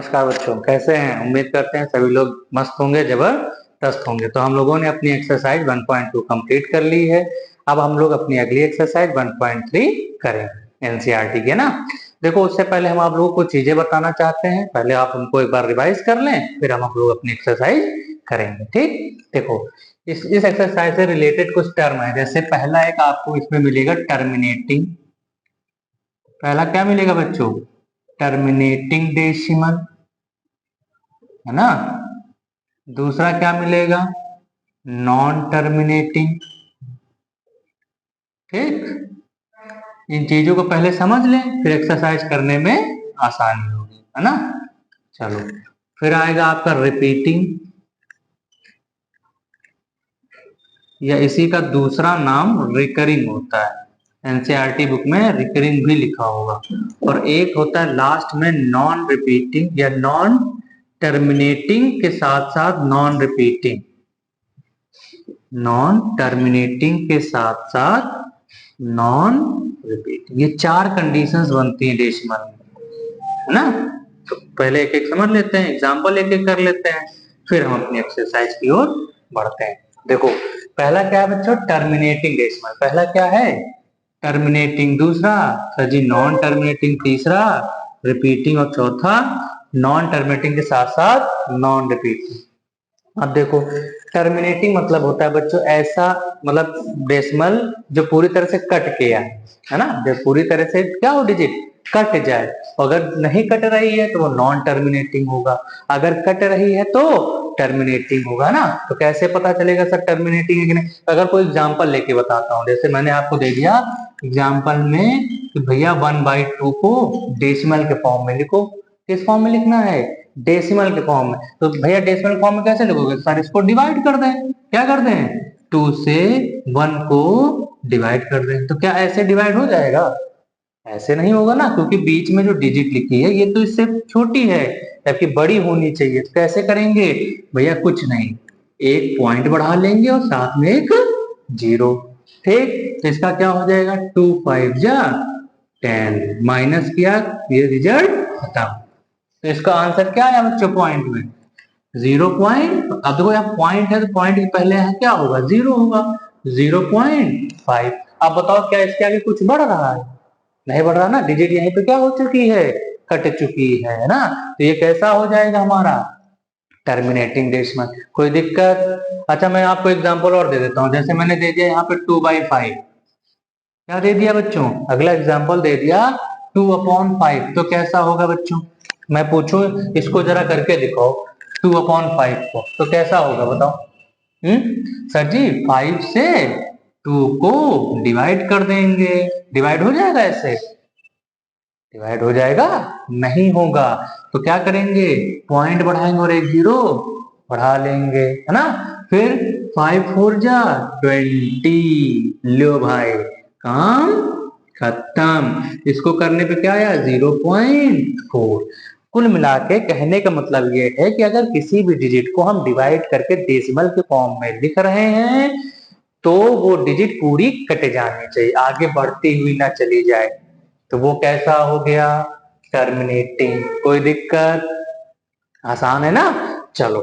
नमस्कार बच्चों, कैसे हैं? उम्मीद करते हैं सभी लोग मस्त होंगे, जबरदस्त होंगे। तो हम लोगों ने अपनी एक्सरसाइज 1.2 कंप्लीट कर ली है। अब हम लोग अपनी अगली एक्सरसाइज 1.3 करेंगे एनसीईआरटी के ना। देखो, उससे पहले हम आप लोगों को चीजें बताना चाहते हैं। पहले आप उनको एक बार रिवाइज कर लें, फिर हम आप लोग अपनी एक्सरसाइज करेंगे। ठीक, देखो इस एक्सरसाइज से रिलेटेड कुछ टर्म है। जैसे पहला एक आपको इसमें मिलेगा टर्मिनेटिंग। पहला क्या मिलेगा बच्चों? टर्मिनेटिंग डेसिमल, है ना। दूसरा क्या मिलेगा? Non terminating. ठीक, इन चीजों को पहले समझ लें, फिर एक्सरसाइज करने में आसानी होगी, है ना। चलो, फिर आएगा आपका रिपीटिंग, या इसी का दूसरा नाम रिकरिंग होता है। एनसीईआरटी बुक में रिकरिंग भी लिखा होगा। और एक होता है लास्ट में नॉन रिपीटिंग या नॉन टर्मिनेटिंग के साथ साथ नॉन रिपीटिंग। नॉन टर्मिनेटिंग के साथ साथ नॉन रिपीटिंग, ये चार कंडीशंस बनती हैं डेसिमल में, है ना। तो पहले एक एक समझ लेते हैं, एग्जांपल एक एक कर लेते हैं, फिर हम अपनी एक्सरसाइज की ओर बढ़ते हैं। देखो, पहला क्या है बच्चों? Terminating decimal. पहला क्या है? टर्मिनेटिंग। दूसरा सर जी नॉन टर्मिनेटिंग। तीसरा रिपीटिंग। और चौथा नॉन टर्मिनेटिंग के साथ साथ नॉन रिपीटिंग। अब देखो, टर्मिनेटिंग मतलब होता है बच्चों ऐसा, मतलब डेसिमल जो पूरी तरह से कट गया है ना, जो पूरी तरह से क्या हो, डिजिट कट जाए। अगर नहीं कट रही है तो वो नॉन टर्मिनेटिंग होगा, अगर कट रही है तो टर्मिनेटिंग होगा ना। तो कैसे पता चलेगा सर टर्मिनेटिंग है कि नहीं? अगर कोई एग्जांपल लेके बताता हूँ, जैसे मैंने आपको दे दिया एग्जांपल में कि भैया 1/2 को डेसिमल के फॉर्म में लिखो। किस फॉर्म में लिखना है? डेसिमल के फॉर्म में। तो भैया डेसिमल फॉर्म में कैसे लिखोगे सर? इसको डिवाइड कर दें। क्या कर दें? 2 से 1 को डिवाइड कर दें। तो क्या ऐसे डिवाइड हो जाएगा? ऐसे नहीं होगा ना, क्योंकि बीच में जो डिजिट लिखी है ये तो इससे छोटी है, जबकि बड़ी होनी चाहिए। तो कैसे करेंगे भैया? कुछ नहीं, एक पॉइंट बढ़ा लेंगे और साथ में एक जीरो। ठीक, तो इसका क्या हो जाएगा? 2 5 जा 10, माइनस किया, ये रिजल्ट खत्म। तो इसका आंसर क्या है बच्चों? पॉइंट में 0. अब देखो यहाँ पॉइंट है, तो पॉइंट के पहले है क्या होगा? 0 होगा। 0.5। अब बताओ क्या इसके आगे कुछ बढ़ रहा है? नहीं बढ़ रहा ना, डिजिट यहीं पे क्या हो चुकी है? कट चुकी है ना। तो ये कैसा हो जाएगा हमारा? Terminating decimal. कोई दिक्कत? अच्छा, मैं आपको एग्जांपल और दे देता हूँ। जैसे मैंने दे दिया यहाँ पे 2/5। क्या दे दिया बच्चों? अगला एग्जांपल दे दिया 2/5। तो कैसा होगा बच्चों? मैं पूछूं, इसको जरा करके दिखाओ 2/5 को, तो कैसा होगा बताओ? सर जी 5 से 2 को डिवाइड कर देंगे। डिवाइड हो जाएगा ऐसे? डिवाइड हो जाएगा? नहीं होगा। तो क्या करेंगे? पॉइंट बढ़ाएंगे और एक जीरो बढ़ा लेंगे, है ना। फिर 5 4 जा 20। लो भाई, काम खत्म। इसको करने पे क्या आया? 0.4। कुल मिला के कहने का मतलब ये है कि अगर किसी भी डिजिट को हम डिवाइड करके डेसिमल के फॉर्म में लिख रहे हैं तो वो डिजिट पूरी कट जानी चाहिए, आगे बढ़ती हुई ना चली जाए। तो वो कैसा हो गया? टर्मिनेटिंग। कोई दिक्कत? आसान है ना। चलो,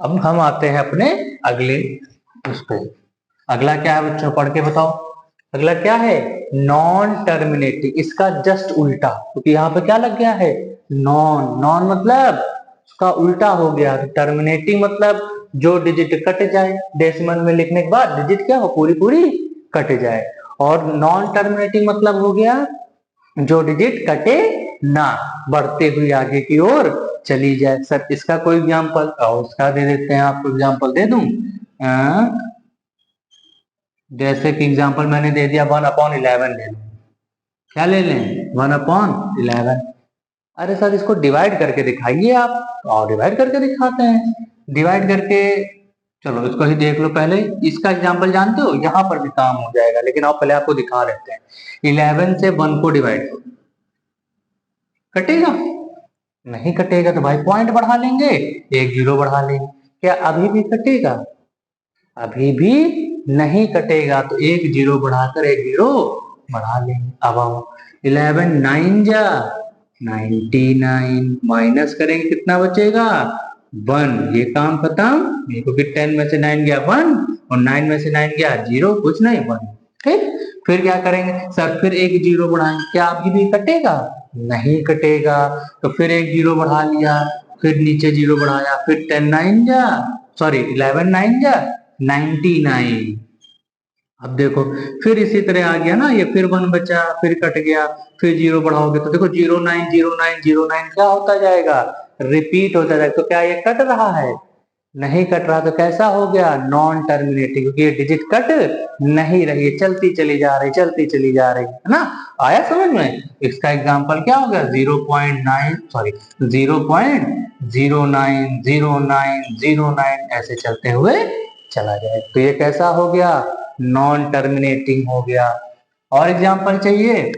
अब हम आते हैं अपने अगले उस पे। अगला क्या है बच्चों? पढ़ के बताओ। अगला क्या है? Non terminating. इसका जस्ट उल्टा, क्योंकि यहाँ पे क्या लग गया है? नॉन। नॉन मतलब उसका उल्टा हो गया। टर्मिनेटिंग मतलब जो डिजिट कट जाए, डेसिमल में लिखने के बाद डिजिट क्या हो? पूरी पूरी कट जाए। और नॉन टर्मिनेटिंग मतलब हो गया जो डिजिट कटे ना, बढ़ते हुए आगे की ओर चली जाए। सर इसका कोई एग्जांपल? और उसका दे देते हैं, आपको एग्जांपल दे दूं। जैसे कि एग्जांपल मैंने दे दिया 1/11 ले लो। क्या ले लें? 1/11। अरे सर इसको डिवाइड करके दिखाइए आप। और डिवाइड करके दिखाते हैं। डिवाइड करके, चलो इसको ही देख लो पहले। इसका एग्जांपल जानते हो? यहाँ पर भी काम हो जाएगा, लेकिन आप पहले आपको दिखा देते हैं। 11 से 1 को डिवाइड करो, कटेगा? नहीं कटेगा। तो भाई पॉइंट बढ़ा लेंगे, एक जीरो बढ़ा लेंगे। क्या अभी भी कटेगा? अभी भी नहीं कटेगा। तो एक जीरो बढ़ाकर एक जीरो बढ़ा लेंगे। अब आओ 11 9 जा 99 माइनस करेंगे कितना बचेगा 1। ये काम खत्म, क्योंकि 10 में से 9 गया 1 और 9 में से 9 गया 0, कुछ नहीं 1। ठीक, फिर क्या करेंगे सर, फिर एक 0 बढ़ाएंगे, क्या अभी भी कटेगा? नहीं कटेगा। तो फिर एक 0 बढ़ा लिया, फिर नीचे 0 बढ़ाया, फिर 10 9 जा सॉरी 11 9 जा 99। अब देखो फिर इसी तरह आ गया ना, ये फिर 1 बचा, फिर कट गया, फिर 0 बढ़ाओगे तो देखो 09 09 09 क्या होता जाएगा, रिपीट होता जाएगा। तो क्या ये कट रहा है? नहीं कट रहा। तो कैसा हो गया? नॉन टर्मिनेटिंग, क्योंकि ये डिजिट कट नहीं रही है, चलती चली जा रही, चलती चली जा रही है ना। आया समझ में? इसका एग्जांपल क्या होगा? 0.9 सॉरी 0.090909 ऐसे चलते हुए चला जाए। तो ये कैसा हो गया? नॉन टर्मिनेटिंग हो गया। और एग्जांपल चाहिए?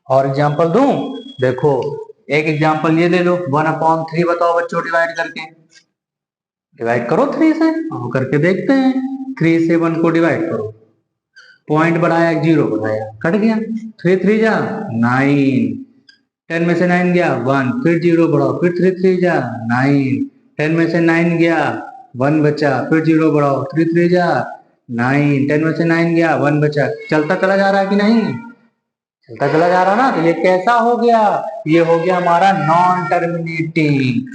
और एग्जांपल दूं? देखो एक एग्जांपल ये ले लो, 1/3 बताओ बच्चों, डिवाइड करके। डिवाइड करो 3 से, हम करके देखते हैं। 3 से 1 को डिवाइड करो, पॉइंट बढ़ाया 0 बढ़ाया, कट गया। 3 3 जा 9, 10 में से 9 गया 1, फिर 0 बढ़ाओ, फिर 3 3 जा 9, 10 में से 9 गया 1 बचा, फिर 0 बढ़ाओ, 3 3 जा 9, 10 में से 9 गया 1 बचा। चलता चला जा रहा है कि नहीं? चलता चला जा रहा ना। तो ये कैसा हो गया? ये हो गया हमारा नॉन टर्मिनेटिंग।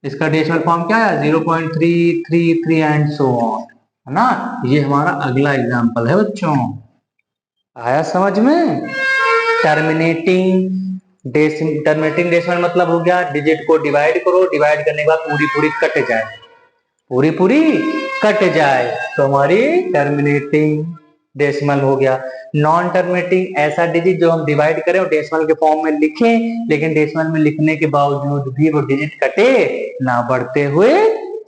इसका डेसिमल फॉर्म क्या है? 0.333 एंड सो ऑन, है ना। ये हमारा अगला एग्जांपल है बच्चों। आया समझ में? टर्मिनेटिंग डेसिमल मतलब हो गया डिजिट को डिवाइड करो, डिवाइड करने के बाद पूरी पूरी कट जाए, पूरी पूरी कट जाए, तो हमारी टर्मिनेटिंग डेसिमल हो गया। नॉन टर्मिनेटिंग ऐसा डिजिट जो हम डिवाइड करें और डेसिमल के फॉर्म में लिखें, लेकिन डेसिमल में लिखने के बावजूद भी वो डिजिट कटे ना, बढ़ते हुए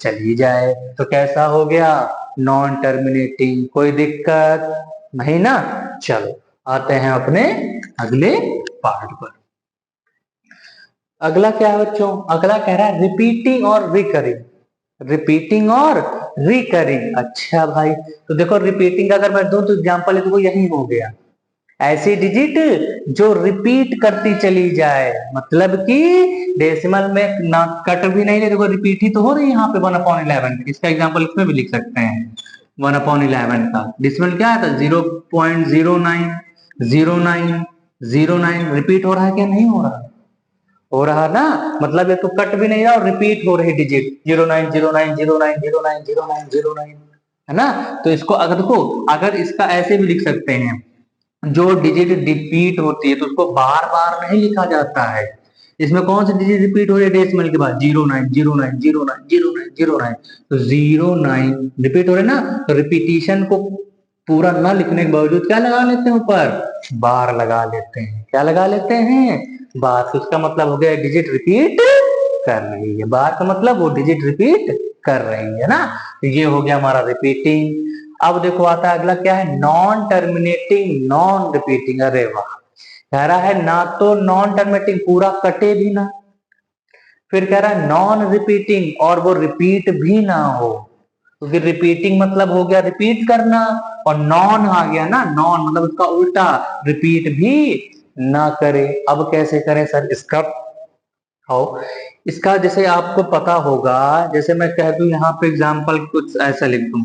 चली जाए, तो कैसा हो गया? Non terminating. कोई दिक्कत नहीं ना। चलो आते हैं अपने अगले पार्ट पर। अगला क्या है बच्चों? अगला कह रहा है रिपीटिंग और रिकरिंग। रिपीटिंग और रिकरिंग, अच्छा भाई। तो देखो रिपीटिंग अगर मैं दूं तो एग्जांपल है, तो यही हो गया, ऐसी डिजिट जो रिपीट करती चली जाए, मतलब कि डेसिमल में ना कट भी नहीं ले, देखो रिपीट ही तो हो रही है यहाँ पे 1/11। इसका एग्जांपल इसमें भी लिख सकते हैं 1/11 का डेसिमल क्या है? 0.090909 रिपीट हो रहा है क्या? नहीं हो रहा, हो रहा ना। मतलब ये तो कट भी नहीं रहा और रिपीट हो रही डिजिट 090909090909, है ना। तो इसको अगर देखो, अगर इसका ऐसे भी लिख सकते हैं, जो डिजिट रिपीट होती है तो उसको बार बार नहीं लिखा जाता है। इसमें कौन सी डिजिट रिपीट हो रही है डेसिमल के बाद? 0909090909। तो 09 रिपीट हो रहे ना, तो रिपीटिशन को पूरा ना लिखने के बावजूद क्या लगा लेते हैं ऊपर? बार लगा लेते हैं। क्या लगा लेते हैं? बार। तो उसका मतलब हो गया डिजिट रिपीट कर रही है, बार का मतलब वो डिजिट रिपीट कर रही है ना। तो ये हो गया हमारा रिपीटिंग। अब देखो आता है अगला क्या है? Non terminating non repeating. अरे वाह, कह रहा है ना तो नॉन टर्मिनेटिंग पूरा कटे भी ना, फिर कह रहा है नॉन रिपीटिंग और वो रिपीट भी ना हो, क्योंकि रिपीटिंग मतलब हो गया रिपीट करना, और नॉन आ गया ना, नॉन मतलब उसका उल्टा, रिपीट भी ना करे। अब कैसे करें सर इसका? आओ, इसका जैसे आपको पता होगा, जैसे मैं कह दूं यहाँ पे एग्जाम्पल कुछ ऐसा लिख दूं,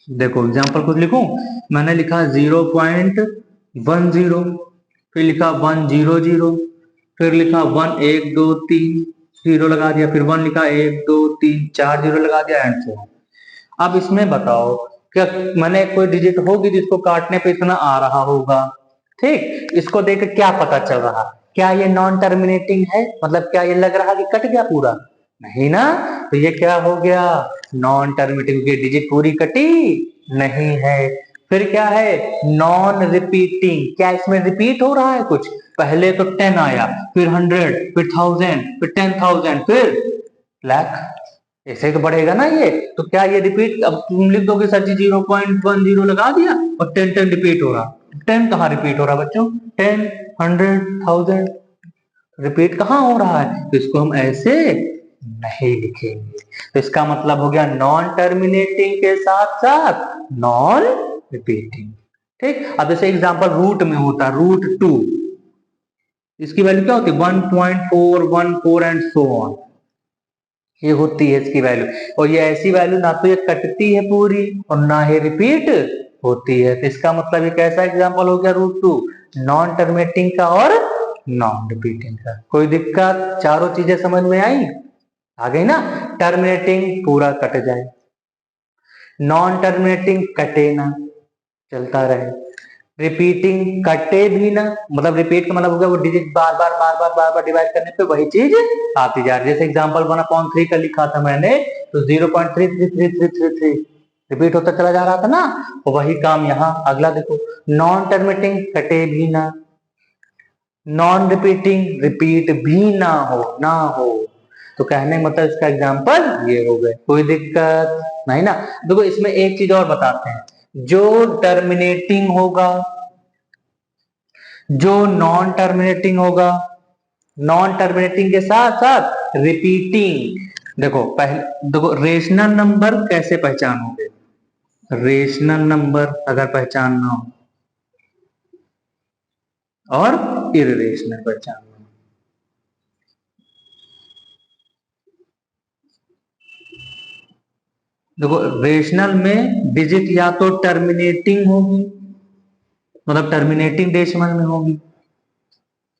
देखो एग्जाम्पल कुछ लिखूं, मैंने लिखा 0.10, फिर लिखा 100, फिर लिखा 1 1 2 3 0 लगा दिया, फिर 1 लिखा 1 2 3 4 0 लगा दिया एंड सो। अब इसमें बताओ, क्या मैंने कोई डिजिट होगी जिसको काटने पे इतना आ रहा होगा? ठीक, इसको देख क्या पता चल रहा? क्या ये नॉन टर्मिनेटिंग है? मतलब क्या ये लग रहा कि कट गया पूरा? नहीं ना। तो ये क्या हो गया? नॉन टर्मिनेटिंग, की डिजिट पूरी कटी नहीं है। फिर क्या है? नॉन रिपीटिंग, क्या इसमें रिपीट हो रहा है कुछ? पहले तो 10 आया, फिर 100, फिर 1000, फिर 10,000, फिर लाख, ऐसे तो बढ़ेगा ना ये। तो क्या ये रिपीट? अब तुम लिख दोगे सर जी 0.10 लगा दिया और 10 रिपीट हो रहा, 10 कहाँ रिपीट हो रहा बच्चों? 10 100 1000 रिपीट कहाँ हो रहा है? तो इसको हम ऐसे नहीं लिखेंगे। तो इसका मतलब हो गया नॉन टर्मिनेटिंग के साथ साथ नॉन रिपीटिंग। ठीक, अब जैसे एग्जांपल रूट में होता है, √2, इसकी वैल्यू क्या होती है 1.414 एंड सो ऑन, ये होती है इसकी वैल्यू। और ये ऐसी वैल्यू ना तो ये कटती है पूरी और ना ही रिपीट होती है। तो इसका मतलब ये कैसा एग्जांपल हो गया √2, नॉन टर्मिनेटिंग का और नॉन रिपीटिंग का। कोई दिक्कत? चारों चीजें समझ में आई? आ गई ना? टर्मिनेटिंग पूरा कट जाए, नॉन टर्मिनेटिंग कटे ना, चलता रहे, रिपीटिंग कटे भी ना, मतलब रिपीट का मतलब हो गया वो डिजिट बार बार बार बार बार बार डिवाइड करने पे वही चीज आती जा रही है। जैसे एग्जांपल 1/3 का लिखा था मैंने, तो 0.33333 रिपीट होता चला जा रहा था ना, और वही काम यहाँ। अगला देखो, नॉन टर्मिनेटिंग कटे भी ना, नॉन रिपीटिंग रिपीट भी ना हो। तो कहने का मतलब इसका एग्जांपल ये हो गए। कोई दिक्कत नहीं ना? देखो इसमें एक चीज और बताते हैं, जो टर्मिनेटिंग होगा, जो नॉन टर्मिनेटिंग होगा, नॉन टर्मिनेटिंग के साथ साथ रिपीटिंग। देखो पहले देखो रेशनल नंबर कैसे पहचानोगे, रेशनल नंबर अगर पहचानना हो और इररेशनल पहचानना हो। देखो रेशनल में डिजिट या तो टर्मिनेटिंग होगी, मतलब टर्मिनेटिंग डेसिमल में होगी,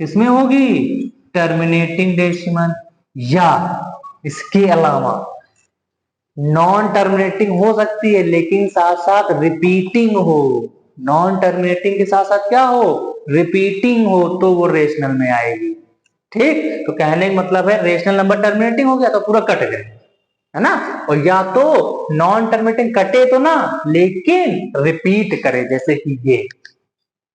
किसमें होगी? टर्मिनेटिंग डेसिमल, या इसके अलावा नॉन टर्मिनेटिंग हो सकती है लेकिन साथ साथ रिपीटिंग हो, नॉन टर्मिनेटिंग के साथ साथ क्या हो? रिपीटिंग हो, तो वो रेशनल में आएगी। ठीक, तो कहने का मतलब है रेशनल नंबर टर्मिनेटिंग हो गया तो पूरा कट गए, है ना? और या तो नॉन टर्मिनेटिंग कटे तो ना, लेकिन रिपीट करे, जैसे कि ये,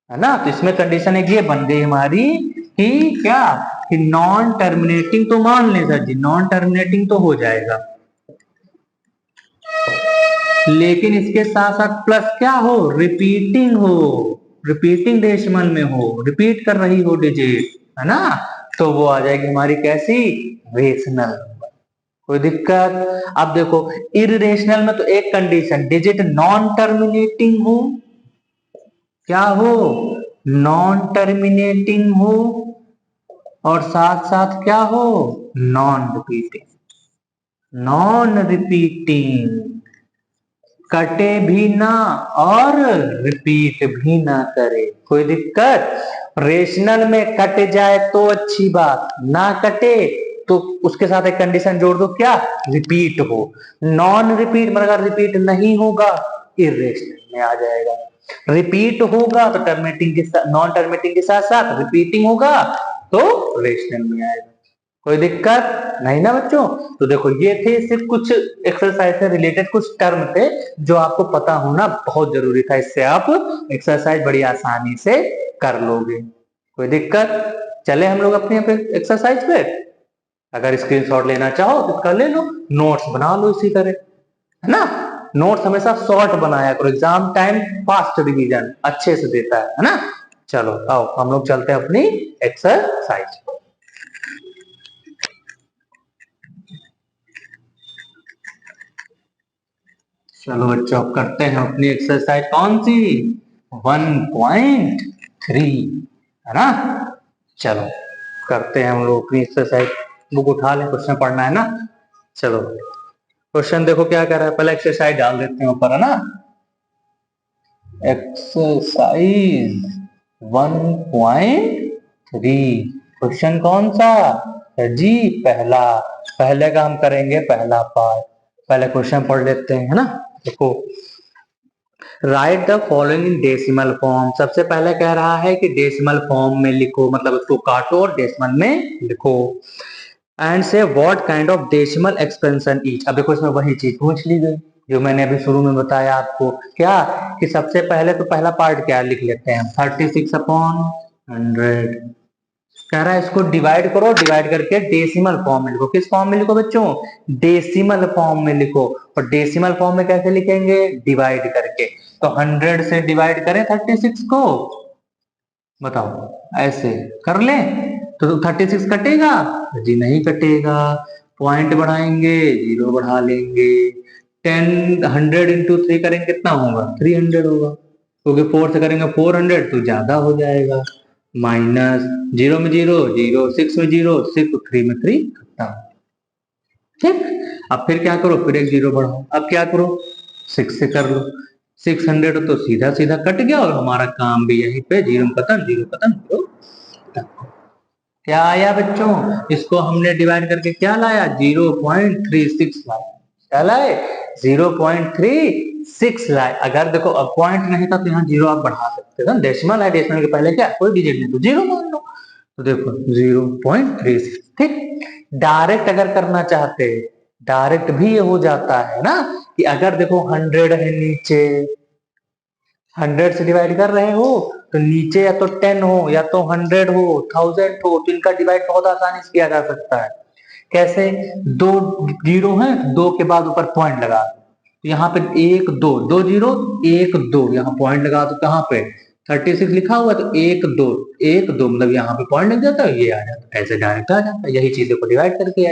है ना? तो इसमें कंडीशन एक ये बन गई हमारी कि क्या, कि नॉन टर्मिनेटिंग तो मान ले सर जी, नॉन टर्मिनेटिंग तो हो जाएगा, लेकिन इसके साथ साथ प्लस क्या हो? रिपीटिंग हो, रिपीटिंग डेसिमल में हो, रिपीट कर रही हो डिजिट, है ना? तो वो आ जाएगी हमारी कैसी? रेशनल। कोई दिक्कत? अब देखो इररेशनल में तो एक कंडीशन, डिजिट नॉन टर्मिनेटिंग हो, क्या हो? नॉन टर्मिनेटिंग हो, और साथ साथ क्या हो? नॉन रिपीटिंग, नॉन रिपीटिंग, कटे भी ना और रिपीट भी ना करे। कोई दिक्कत? रेशनल में कट जाए तो अच्छी बात, ना कटे तो उसके साथ एक कंडीशन जोड़ दो, क्या? रिपीट हो। नॉन रिपीट मतलब अगर रिपीट नहीं होगा इरेशनल में आ जाएगा, रिपीट होगा तो टर्मिनेटिंग के साथ, नॉन टर्मिनेटिंग के साथ साथ रिपीटिंग होगा तो रेशनल में आएगा। कोई दिक्कत नहीं ना बच्चों? तो देखो ये थे सिर्फ कुछ एक्सरसाइज से रिलेटेड कुछ टर्म थे जो आपको पता होना बहुत जरूरी था, इससे आप एक्सरसाइज बड़ी आसानी से कर लोगे। कोई दिक्कत? चले हम लोग अपने एक्सरसाइज पे। अगर स्क्रीनशॉट लेना चाहो तो इसका ले लो, नोट्स बना लो इसी तरह, है ना? नोट्स हमेशा शॉर्ट बनाया करो, एग्जाम टाइम फास्ट रिवीजन अच्छे से देता है ना? चलो आओ हम लोग चलते हैं अपनी एक्सरसाइज। चलो बच्चों अब करते हैं अपनी एक्सरसाइज, कौन सी? 1.3, है ना? चलो करते हैं हम लोग अपनी एक्सरसाइज। बुक उठा लें, क्वेश्चन पढ़ना है ना? चलो क्वेश्चन देखो क्या कर रहा है, पहले एक्सरसाइज डाल देते हैं ऊपर, है ना? एक्सरसाइज 1.3, क्वेश्चन कौन सा है जी? पहला, पहले का हम करेंगे पहला पार्ट। पहले क्वेश्चन पढ़ लेते हैं, है ना? देखो, right the following in decimal form. सबसे पहले कह रहा है कि डेसिमल फॉर्म में लिखो, मतलब उसको काटो और डेसिमल में लिखो। एंड से what kind of decimal expansion etch. अब देखो इसमें वही चीज पूछ ली गई जो मैंने अभी शुरू में बताया आपको, क्या कि सबसे पहले तो पहला पार्ट क्या लिख लेते हैं, 36/100। कह रहा है इसको डिवाइड करो, डिवाइड करके डेसिमल फॉर्म में लिखो। किस फॉर्म में लिखो बच्चों? डेसिमल फॉर्म में लिखो। और डेसिमल फॉर्म में कैसे लिखेंगे? डिवाइड करके। तो 100 से डिवाइड करें 36 को, बताओ ऐसे कर ले तो 36 कटेगा? जी नहीं कटेगा। पॉइंट बढ़ाएंगे, जीरो बढ़ा लेंगे। 100 × 3 करेंगे कितना होगा? 300 होगा, क्योंकि 4 से करेंगे 400 तो ज्यादा हो जाएगा। माइनस 0 में 0, 0, 6 में 0, 6, 3 में 3, खत्म। ठीक, अब फिर क्या करो, फिर एक जीरो बढ़ाओ। अब क्या करो, 6 से कर लो। 600 तो सीधा सीधा कट गया और हमारा काम भी यहीं पे, जीरो खत्म, जीरो खत्म, जीरो खत्म। क्या आया बच्चों, इसको हमने डिवाइड करके क्या लाया, 0.36 लाए। क्या लाए, 0.36 लाए। अगर देखो अब पॉइंट नहीं था तो यहाँ जीरो आप बढ़ा सकते थे, डेसिमल है, डेसिमल के पहले क्या, कोई डिजिट नहीं तो जीरो मान लो। तो देखो 0.36। ठीक, डायरेक्ट अगर करना चाहते, डायरेक्ट भी ये हो जाता है ना, कि अगर देखो 100 है नीचे, 100 से डिवाइड कर रहे हो तो नीचे या तो 10 हो या तो 100 हो, 1000 हो, तो इनका डिवाइड बहुत आसानी से किया जा सकता है। कैसे, दो जीरो है, दो के बाद ऊपर पॉइंट लगा, तो यहाँ पे एक दो, दो जीरो, एक दो, यहाँ पॉइंट लगा तो कहाँ पे 36 लिखा हुआ, तो एक दो, एक दो, मतलब यहाँ पे पॉइंट लग जाता है, ये आ जाता है, ऐसे डायरेक्ट आ जाता है। यही चीजों को डिवाइड करके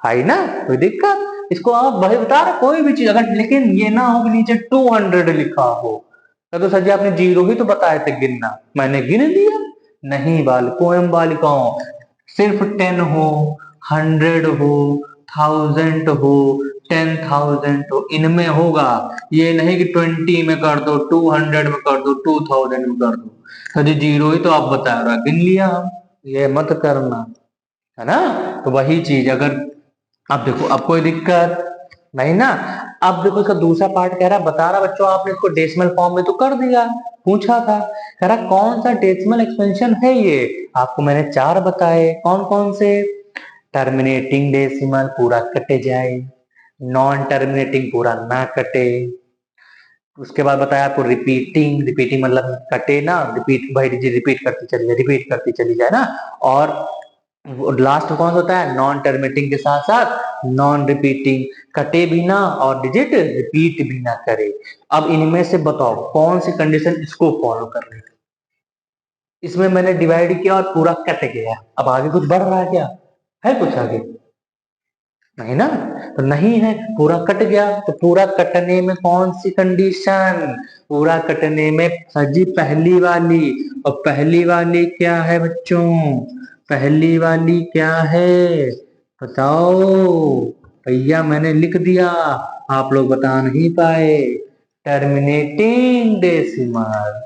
आई ना, कोई दिक्कत, इसको आप भाई बता रहे कोई भी चीज अगर, लेकिन ये ना हो कि नीचे 200 लिखा हो, तो सर जी आपने जीरो ही तो बताए थे गिनना, मैंने गिन दिया। नहीं बालकों एवं बालिकाओं, सिर्फ 10 हो, 100 हो, 1000 हो, 10,000 हो, इनमें होगा। ये नहीं कि 20 में कर दो, 200 में कर दो, 2000 में कर दो, सर जी जीरो ही तो आप बता रहे, गिन लिया हम, ये मत करना, है ना। तो वही चीज अगर, अब देखो अब कोई दिक्कत नहीं ना। अब देखो इसका दूसरा पार्ट कह रहा, बता रहा बच्चों आपने इसको डेसिमल फॉर्म में तो कर दिया, पूछा था, कह रहा कौन सा डेसिमल एक्सपेंशन है ये, आपको मैंने 4 बताए, कौन कौन से, टर्मिनेटिंग डेसिमल पूरा कटे जाए, नॉन टर्मिनेटिंग पूरा ना कटे, उसके बाद बताया आपको रिपीटिंग, रिपीटिंग मतलब कटे ना, रिपीट भाई रिपीट करती चली जाए, रिपीट करती चली जाए ना, और लास्ट कौन सा होता है, नॉन टर्मिनेटिंग के साथ साथ नॉन रिपीटिंग, कटे भी ना और डिजिट रिपीट भी ना करे। अब इनमें से बताओ कौन सी कंडीशन इसको फॉलो कर रही है, इसमें मैंने डिवाइड किया और पूरा कट गया, अब आगे कुछ बढ़ रहा है क्या, है कुछ आगे, नहीं ना, तो नहीं है, पूरा कट गया, तो पूरा कटने में कौन सी कंडीशन, पूरा कटने में सर जी पहली वाली, और पहली वाली क्या है बच्चों, पहली वाली क्या है, बताओ, भैया मैंने लिख दिया, आप लोग बता नहीं पाए, टर्मिनेटिंग डेसिमल।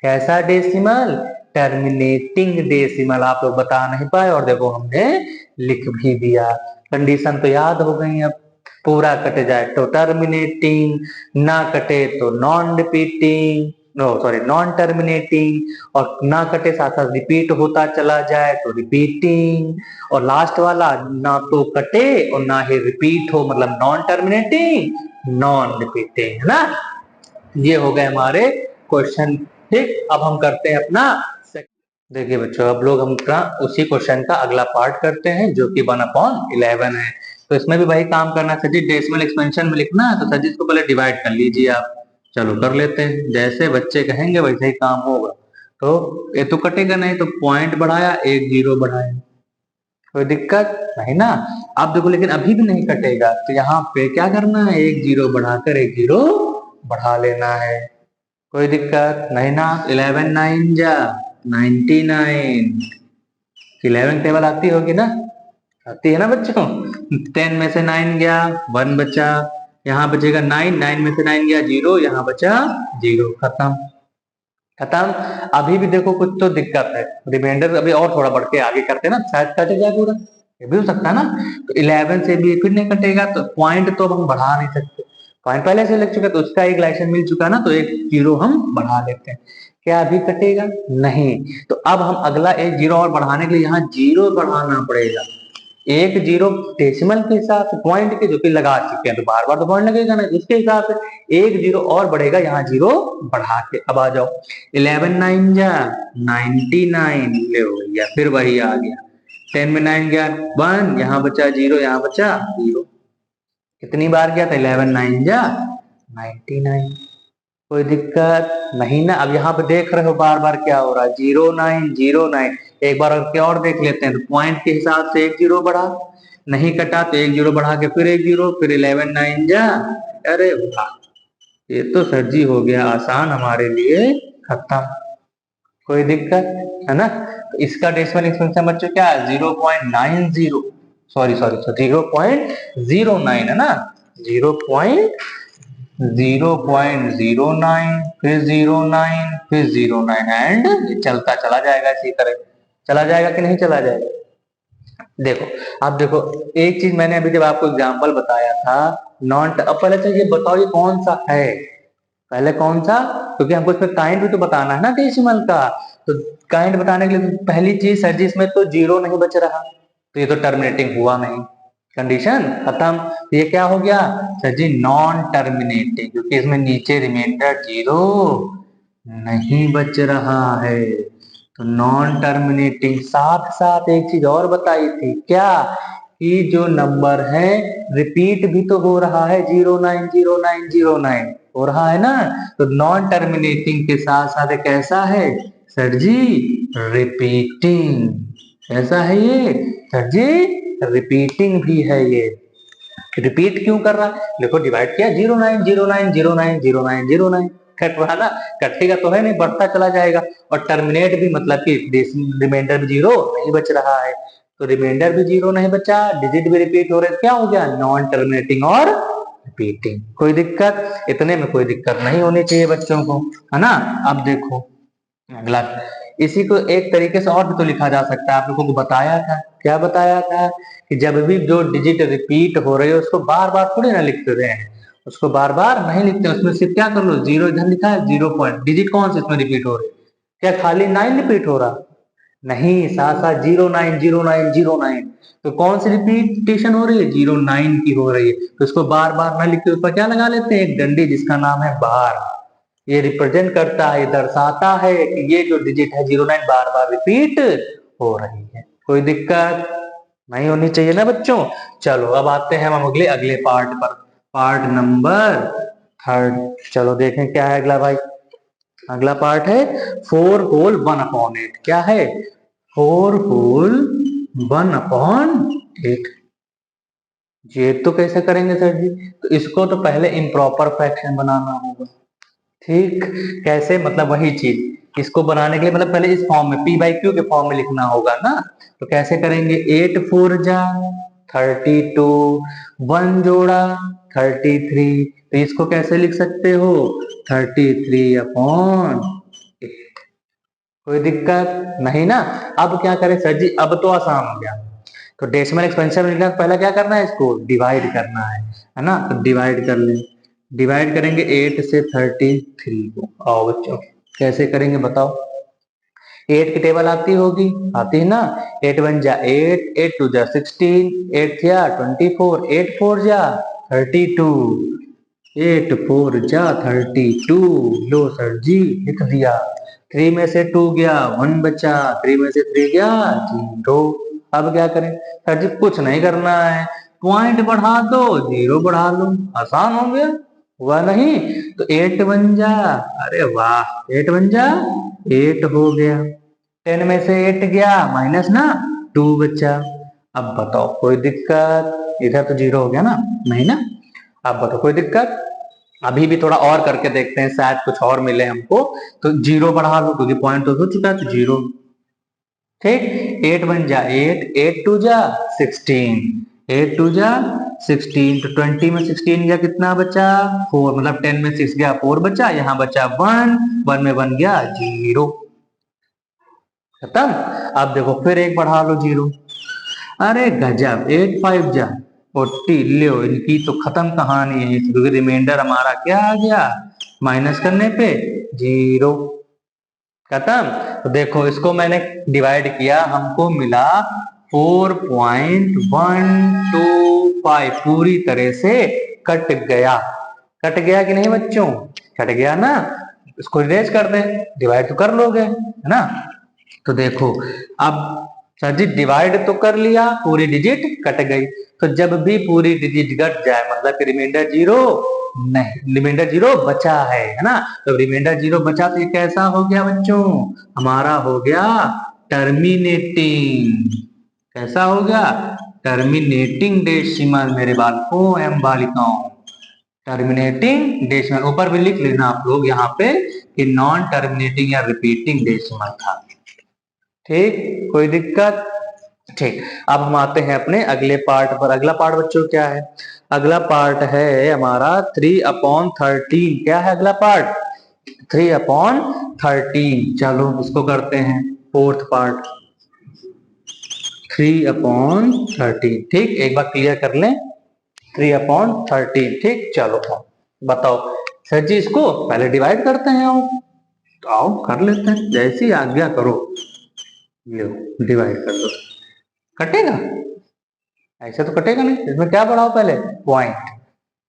कैसा डेसिमल, टर्मिनेटिंग डेसिमल, आप लोग बता नहीं पाए और देखो हमने लिख भी दिया। कंडीशन तो याद हो गई, अब पूरा कट जाए तो टर्मिनेटिंग, ना कटे तो non repeating, no sorry non terminating, और ना कटे साथ साथ रिपीट होता चला जाए तो रिपीटिंग, और लास्ट वाला ना तो कटे और ना ही रिपीट हो, मतलब नॉन टर्मिनेटिंग नॉन रिपीटिंग, है ना। ये हो गए हमारे क्वेश्चन। ठीक, अब हम करते हैं अपना, देखिए बच्चों अब लोग हम उसी क्वेश्चन का अगला पार्ट करते हैं जो कि 1/11 है। तो इसमें भी वही काम करना सर जी, डेसिमल एक्सपेंशन में लिखना है, तो सर जी इसको पहले डिवाइड कर लीजिए आप। चलो कर लेते हैं, जैसे बच्चे कहेंगे वैसे ही काम होगा। तो ये तो कटेगा नहीं, तो पॉइंट बढ़ाया, एक जीरो बढ़ाया, कोई दिक्कत नहीं ना। अब देखो लेकिन अभी भी नहीं कटेगा, तो यहाँ पे क्या करना है, एक जीरो बढ़ाकर एक जीरो बढ़ा लेना है, कोई दिक्कत नहीं ना। 11 9 जा 99, 11 टेबल आती होगी ना, आती है ना बच्चों। 10 में से 9 गया, 1 बचा, यहाँ बचेगा 9, 9 में से 9 गया 0, यहाँ बचा 0, खत्म, खत्म। अभी भी देखो कुछ तो दिक्कत है, रिमाइंडर अभी और थोड़ा बढ़ के आगे करते ना, शायद कट जाए पूरा, ये भी हो सकता है ना। तो 11 से भी फिर नहीं कटेगा, तो पॉइंट तो हम बढ़ा नहीं सकते, पॉइंट पहले से लग चुका है तो उसका एक लाइसेंस मिल चुका ना, तो एक जीरो हम बढ़ा लेते हैं। क्या अभी कटेगा, नहीं, तो अब हम अगला एक जीरो और बढ़ाने के लिए यहाँ जीरो बढ़ाना पड़ेगा, एक जीरो डेसिमल के हिसाब से, पॉइंट के जो कि लगा चुके हैं तो बार बार तो पॉइंट लगेगा ना, उसके हिसाब से एक जीरो और बढ़ेगा, यहाँ जीरो बढ़ा के। अब आ जाओ, 11 9 जा 99, ले हो गया, फिर वही आ गया, 10 में 9 गया 1, यहाँ बचा 0, यहाँ बचा 0, कितनी बार गया था, 11 9 जा 99, कोई दिक्कत नहीं ना। अब यहाँ पे देख रहे हो बार बार क्या हो रहा है, 09 09, एक बार के और देख लेते हैं, तो पॉइंट के हिसाब से एक जीरो बढ़ा, नहीं कटा तो एक जीरो बढ़ा के फिर एक जीरो, फिर 11 9 जा, अरे वाह, ये तो सर जी हो गया आसान हमारे लिए, खत्म। कोई दिक्कत है ना। तो इसका डेसिमल एक्सपेंशन बच्चों क्या है 0.90, सॉरी सॉरी 0.09 है ना, 0.09, फिर 09, फिर 09 एंड चलता चला जाएगा इसी तरह। चला जाएगा कि नहीं चला जाएगा। देखो अब देखो, एक चीज मैंने अभी जब आपको एग्जांपल बताया था नॉन, अब पहले तो ये बताओ ये कौन सा है, पहले कौन सा, क्योंकि हमको इसमें काइंड भी तो बताना है ना डेसिमल का। तो काइंड बताने के लिए तो पहली चीज सर जी इसमें तो जीरो नहीं बच रहा, तो ये तो टर्मिनेटिंग हुआ नहीं, कंडीशन खत्म। तो ये क्या हो गया सर जी नॉन टर्मिनेटिंग, क्योंकि इसमें नीचे रिमाइंडर जीरो नहीं बच रहा है, तो नॉन टर्मिनेटिंग। साथ साथ एक चीज और बताई थी क्या, कि जो नंबर है रिपीट भी तो हो रहा है 090909 हो रहा है ना, तो नॉन टर्मिनेटिंग के साथ साथ कैसा है सर जी रिपीटिंग, कैसा है ये सर जी रिपीटिंग भी है ये। रिपीट क्यों कर रहा है, देखो डिवाइड किया 0909090909 कट रहा ना, कटेगा तो है नहीं, बढ़ता चला जाएगा। और टर्मिनेट भी मतलब कि रिमाइंडर भी जीरो नहीं बच रहा है, तो रिमाइंडर भी जीरो नहीं बचा, डिजिट भी रिपीट हो रहे, क्या हो गया नॉन टर्मिनेटिंग और रिपीटिंग। कोई दिक्कत, इतने में कोई दिक्कत नहीं होनी चाहिए बच्चों को, है ना। अब देखो अगला, इसी को एक तरीके से और भी तो लिखा जा सकता है, आप लोगों को बताया था, क्या बताया था कि जब भी जो डिजिट रिपीट हो रहे हो उसको बार बार थोड़ी ना लिखते रहे हैं, उसको बार बार नहीं लिखते, उसमें सिर्फ क्या कर लो जीरो, इधर लिखा है 0 पॉइंट, डिजिट कौन से इसमें रिपीट हो रहे, क्या खाली 9 रिपीट हो रहा, नहीं, साथ साथ 090909, तो कौन सी रिपीटेशन हो रही है 09 की हो रही है, तो इसको बार बार ना लिखते ऊपर क्या लगा लेते हैं एक डंडी जिसका नाम है बार, ये रिप्रेजेंट करता है, ये दर्शाता है कि ये जो डिजिट है 09 बार बार रिपीट हो रही है। कोई दिक्कत नहीं होनी चाहिए ना बच्चों। चलो अब आते हैं हम अगले अगले पार्ट पर, पार्ट नंबर 3। चलो देखें क्या है अगला भाई, अगला पार्ट है 4 होल 1/8, क्या है 4 होल 1/8। ये तो कैसे करेंगे सर जी, तो इसको तो पहले इम्प्रॉपर फ्रैक्शन बनाना होगा, ठीक, कैसे मतलब वही चीज इसको बनाने के लिए मतलब पहले इस फॉर्म में पी बाई क्यू के फॉर्म में लिखना होगा ना, तो कैसे करेंगे 8 4 जा 32, 1 जोड़ा 33, तो इसको कैसे लिख सकते हो 33/8। कोई दिक्कत नहीं ना। अब क्या करें सर जी, अब तो आसान हो गया, तो डेसिमल एक्सपेंशन में लिखना पहले क्या करना है इसको डिवाइड करना है ना, तो डिवाइड कर लें, डिवाइड करेंगे 8 से 33 को, आओ बच्चों कैसे करेंगे बताओ। 8 की टेबल आती होगी, आती है ना, 8 1 जा 8, 8 2 जा 16, 8 जा 24, 8 4 जा 32, 8 4 जा 32, लो सर जी लिख दिया। 3 में से 2 गया 1 बचा, 3 में से 3 गया 0। अब क्या करें सर जी, कुछ नहीं करना है, पॉइंट बढ़ा दो जीरो बढ़ा लो, आसान हो गया, हुआ नहीं, तो 8 1 जा, अरे वाह 8 1 जा 8 हो गया, 10 में से 8 गया माइनस ना 2 बचा। अब बताओ कोई दिक्कत, इधर तो जीरो हो गया ना, नहीं ना। अब बताओ कोई दिक्कत, अभी भी थोड़ा और करके देखते हैं शायद कुछ और मिले हमको, तो जीरो बढ़ा लो क्योंकि पॉइंट तो हो चुका है, तो जीरो, ठीक, 8 1 जा 8, 8 2 जा 16, 8 2 जा 16, तो 20 में 16 गया कितना बचा 4, मतलब 10 में 6 गया 4 बचा, यहाँ बचा 1, 1 में 1 गया 0, खत्म। अब देखो फिर एक बढ़ा लो जीरो, अरे गजब 8 5 जा 40, लो इनकी तो खत्म कहानी है, क्योंकि रिमाइंडर हमारा क्या आ गया माइनस करने पे 0, खत्म। तो देखो इसको मैंने डिवाइड किया, हमको मिला 4.125, पूरी तरह से कट गया, कट गया कि नहीं बच्चों, कट गया ना। इसको इरेज कर दें, डिवाइड तो कर लोगे है ना। तो देखो अब सर जी डिवाइड तो कर लिया, पूरी डिजिट कट गई, तो जब भी पूरी डिजिट कट जाए मतलब कि रिमाइंडर जीरो नहीं, रिमाइंडर जीरो बचा है ना, तो रिमाइंडर जीरो बचा तो ये कैसा हो गया बच्चों, हमारा हो गया टर्मिनेटिंग, कैसा हो गया टर्मिनेटिंग डेसिमल मेरे बालकों एवं बालिकाओं, टर्मिनेटिंग डेसिमल, ऊपर भी लिख लेना आप लोग यहाँ पे कि नॉन टर्मिनेटिंग या रिपीटिंग डेसिमल था। ठीक, कोई दिक्कत? ठीक, अब हम आते हैं अपने अगले पार्ट पर। अगला पार्ट बच्चों क्या है? अगला पार्ट है हमारा 3/13। क्या है अगला पार्ट? 3/13। चलो इसको करते हैं फोर्थ पार्ट, 3/13। ठीक, एक बार क्लियर कर लें, 3/13। ठीक, चलो बताओ सर जी, इसको पहले डिवाइड करते हैं। आओ तो आओ कर लेते हैं, जैसी आज्ञा करो। लो डिवाइड कर दो, कटेगा? ऐसे तो कटेगा नहीं। इसमें क्या बढ़ाओ? पहले पॉइंट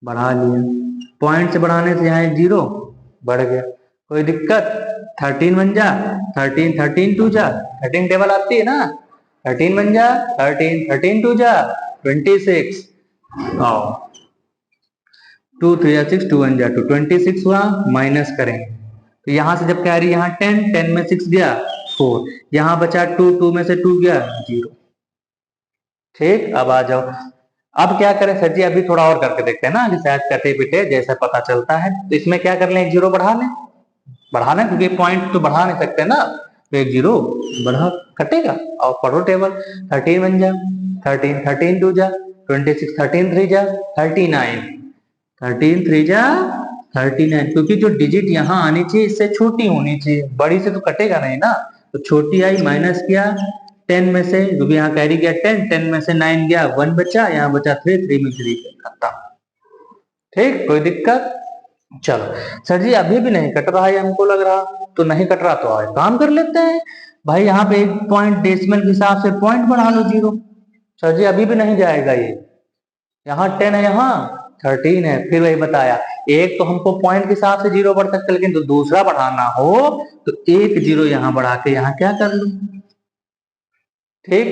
बढ़ा लिया, पॉइंट से बढ़ाने से यहाँ 0 बढ़ गया। कोई दिक्कत? 13 बन जा, 13 13 टू जा, 13 टेबल आती है ना, 13 बन जा, 13 13 टू जा 26। आओ 2 3 जा 6, 2 1 जा 2, 26 हुआ। माइनस करेंगे तो यहां से जब कैरी यहाँ 10, 10 में 6 गया 4, यहाँ बचा 2, 2 में से 2 गया 0। ठीक, अब आ जाओ। अब क्या करें सर जी? अभी थोड़ा और करके देखते हैं ना, कि शायद कटे पिटे जैसा पता चलता है। तो इसमें क्या कर लें? एक 0 बढ़ा लें, बढ़ाना, क्योंकि पॉइंट तो बढ़ा नहीं सकते ना, तो एक 0 बढ़ा, कटेगा। और पढ़ो टेबल, 13 बन जा, 13 13 टू जा 26, 13 3 जा 39, 13 3 जा 39। क्योंकि जो डिजिट यहाँ आनी चाहिए इससे छोटी होनी चाहिए, बड़ी से तो कटेगा नहीं ना। तो छोटी आई, माइनस किया 10 में से, क्योंकि यहाँ कैरी गया 10, 10 में से 9 गया 1 बचा, यहाँ बचा 3, 3 में 3 खत्म। ठीक, कोई दिक्कत? चलो सर जी अभी भी नहीं कट रहा है, हमको लग रहा। तो नहीं कट रहा तो और काम कर लेते हैं भाई, यहाँ पे एक पॉइंट डेसिमल के हिसाब से पॉइंट बढ़ा लो 0। सर जी अभी भी नहीं जाएगा ये, यहाँ 10 है, यहाँ 13 है। फिर वही बताया, एक तो हमको पॉइंट के हिसाब से 0 बढ़ सकता है, लेकिन तो दूसरा बढ़ाना हो तो एक 0 यहाँ बढ़ा के यहाँ क्या कर लूं। ठीक,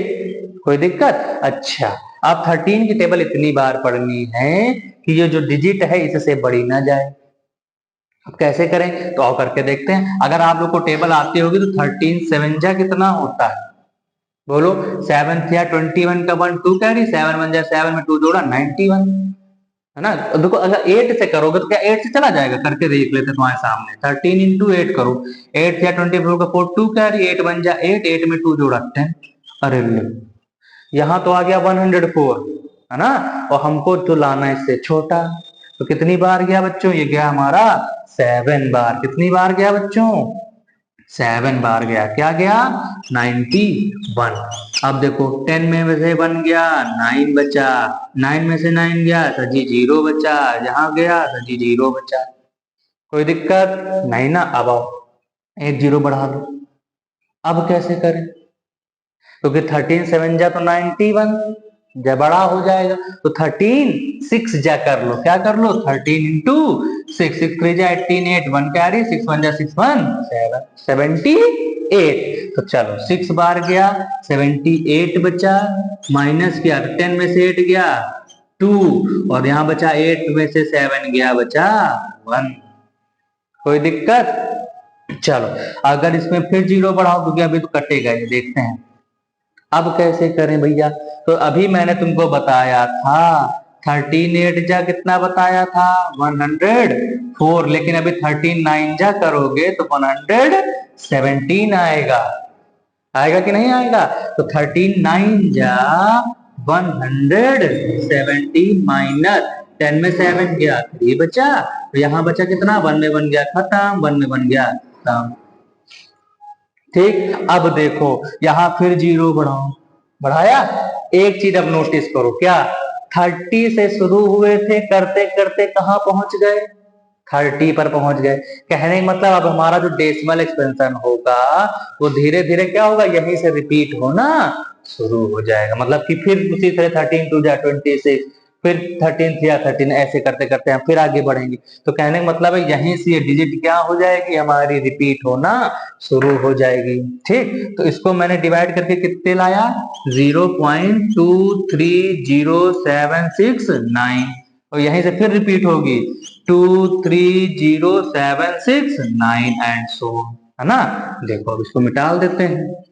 कोई दिक्कत? अच्छा, अब 13 की टेबल इतनी बार पढ़नी है कि ये जो डिजिट है इससे बड़ी ना जाए। अब कैसे करें? तो और करके देखते हैं। अगर आप लोग को टेबल आती होगी तो 13 7 जा कितना होता है? बोलो, 7 या 21 का 1 2 कैरी, 7 1 जा 7 में 2 जोड़ा 91, है ना। देखो अगर 8 से करोगे तो क्या 8 से चला जाएगा? करके देख लेते तुम्हारे सामने, 13 इंटू 8 करो, 8 या 24 का 4 2 कैरी, 8 1 जा 8, 8 में 2 जोड़ा 10। अरे यहाँ तो आ गया 104, है ना। और हमको जो लाना है इससे छोटा, तो कितनी बार गया बच्चों? ये गया हमारा 7 बार। कितनी बार गया बच्चों? 7 बार गया। क्या गया? 91। अब देखो 10 में से 1 गया, 9 बचा, 9 में से 9 गया तो जी 0 बचा, जहां गया तो जी 0 बचा। कोई दिक्कत नहीं ना। अब आओ एक 0 बढ़ा दो। अब कैसे करें? क्योंकि 13 7 जा तो 91, जब बड़ा हो जाएगा तो 13 6 जा कर लो। क्या कर लो? 13 इंटू 6, 6 3 जा 18, 8 1 कैरी, 6 1 जा 6 1 7, 78। तो चलो 6 बार गया, 78 बचा, माइनस किया तो 10 में से 8 गया 2, और यहाँ बचा 8 में से 7 गया, बचा 1। कोई दिक्कत? चलो अगर इसमें फिर 0 बढ़ाओ, क्योंकि अभी तो कटेगा, ये देखते हैं अब कैसे करें भैया। तो अभी मैंने तुमको बताया था 13 8 जा कितना बताया था? 104। लेकिन अभी 13 9 जा करोगे तो 117 आएगा। आएगा कि नहीं आएगा? तो 13 9 जा 117 माइनस 10 में 7 गया 3 बचा, तो यहाँ बचा कितना? 1 में 1 गया खत्म, 1 में 1 गया खत्म। ठीक, अब देखो यहां फिर 0 बढ़ाओ, बढ़ाया। एक चीज अब नोटिस करो, क्या 30 से शुरू हुए थे, करते करते कहां पहुंच गए? 30 पर पहुंच गए। कहने का मतलब अब हमारा जो डेसिमल एक्सपेंशन होगा वो धीरे धीरे क्या होगा? यहीं से रिपीट होना शुरू हो जाएगा। मतलब कि फिर उसी तरह 13 2 जा 26, फिर 13 3 या 13, ऐसे करते करते हम फिर आगे बढ़ेंगे। तो कहने का मतलब है यहीं से ये डिजिट क्या हो जाएगी? हमारी रिपीट होना शुरू हो जाएगी। ठीक, तो इसको मैंने डिवाइड करके कितने लाया? 0.23076 और यहीं से फिर रिपीट होगी 23076 एंड सो, है ना। देखो अब इसको मिटा देते हैं।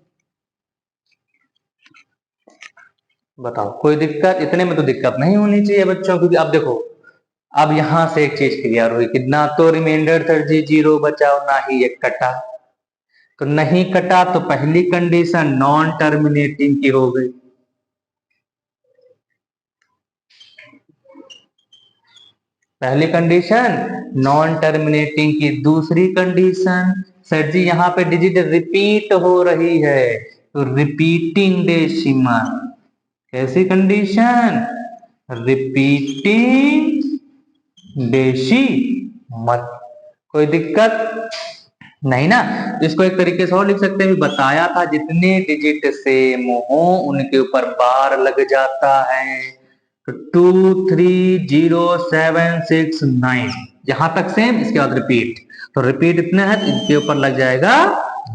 बताओ कोई दिक्कत? इतने में तो दिक्कत नहीं होनी चाहिए बच्चों, क्योंकि अब देखो अब यहां से एक चीज क्लियर हुई कि ना तो रिमाइंडर सर जी 0 बचा और ना ही एक कटा। तो नहीं कटा तो पहली कंडीशन नॉन टर्मिनेटिंग की हो गई। पहली कंडीशन नॉन टर्मिनेटिंग की। दूसरी कंडीशन सर जी यहाँ पे डिजिट रिपीट हो रही है, तो रिपीटिंग डेसिमल। कैसी कंडीशन? Repeating decimal. कोई दिक्कत नहीं ना? इसको एक तरीके से और लिख सकते हैं, बताया था जितने डिजिट सेम हो उनके ऊपर बार लग जाता है। तो 2 3 0 7 6 9 जहां तक सेम, इसके बाद रिपीट। तो रिपीट इतने हैं तो इनके ऊपर लग जाएगा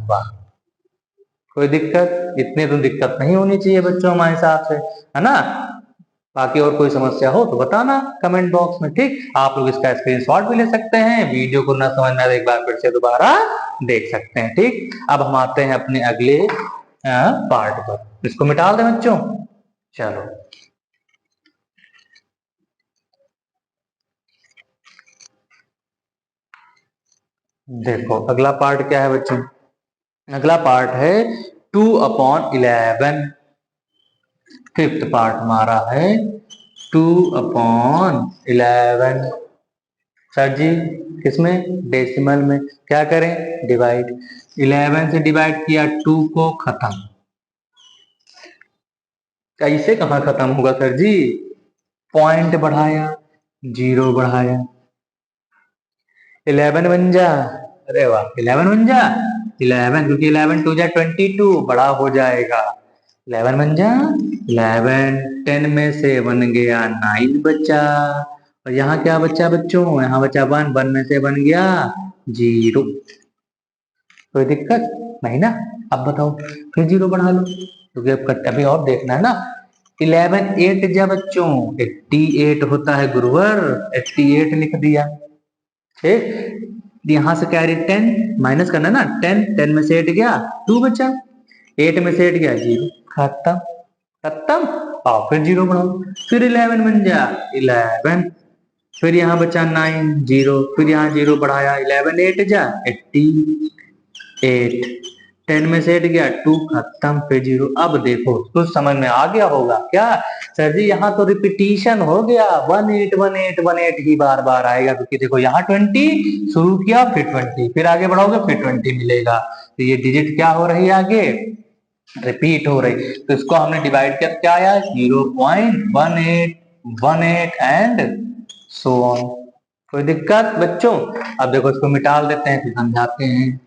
बार। कोई दिक्कत? इतने तो दिक्कत नहीं होनी चाहिए बच्चों हमारे हिसाब से, है ना? बाकी और कोई समस्या हो तो बताना कमेंट बॉक्स में, ठीक? आप लोग इसका स्क्रीनशॉट भी ले सकते हैं, वीडियो को ना समझ में आए एक बार फिर से दोबारा देख सकते हैं, ठीक? अब हम आते हैं अपने अगले पार्ट पर। इसको मिटा दें बच्चों, चलो। देखो अगला पार्ट क्या है बच्चों? अगला पार्ट है 2/11। फिफ्थ पार्ट हमारा है 2/11। सर जी किसमें? डेसिमल में। क्या करें? डिवाइड। 11 से डिवाइड किया 2 को, खत्म। कैसे कहाँ खत्म होगा सर जी? पॉइंट बढ़ाया, 0 बढ़ाया, 11 बन जा। अरे वाह, 11 बन जा। 11 क्योंकि 11 2 जा 22 बड़ा हो जाएगा। 11 बन जा। 11 10 में से बन गया 9 बचा। और यहाँ क्या बचा बच्चों? यहाँ बचा 1, 1 में से बन गया 0। कोई दिक्कत नहीं ना? अब बताओ, फिर 0 बढ़ा लो क्योंकि अब अभी और देखना है ना। 11 8 जा बच्चों 88 होता है गुरुवर, 88 लिख दिया, ठीक? यहां से कैरी 10 माइनस करना ना, 10 10 में से 8 गया 2 बचा, 8 में से 8 गया 0, खत्म। खत्म। आओ फिर 0 बढ़ाओ, फिर 11 बन जा 11, फिर यहाँ बचा 9 0, फिर यहाँ 0 बढ़ाया 11 8 जा 88, 10 में से 8 गया 2, खत्म, फिर 0। अब देखो कुछ समझ में आ गया होगा क्या? सर जी यहाँ तो रिपीटिशन हो गया, 181818 ही बार बार आएगा क्योंकि देखो यहाँ 20 शुरू किया, फिर 20, फिर आगे बढ़ाओगे फिर 20 मिलेगा। तो ये डिजिट क्या हो रही है आगे? रिपीट हो रही। तो इसको हमने डिवाइड किया, क्या आया? 0.1818 एंड सो ऑन। कोई दिक्कत बच्चों? अब देखो इसको मिटा देते हैं फिर समझाते हैं।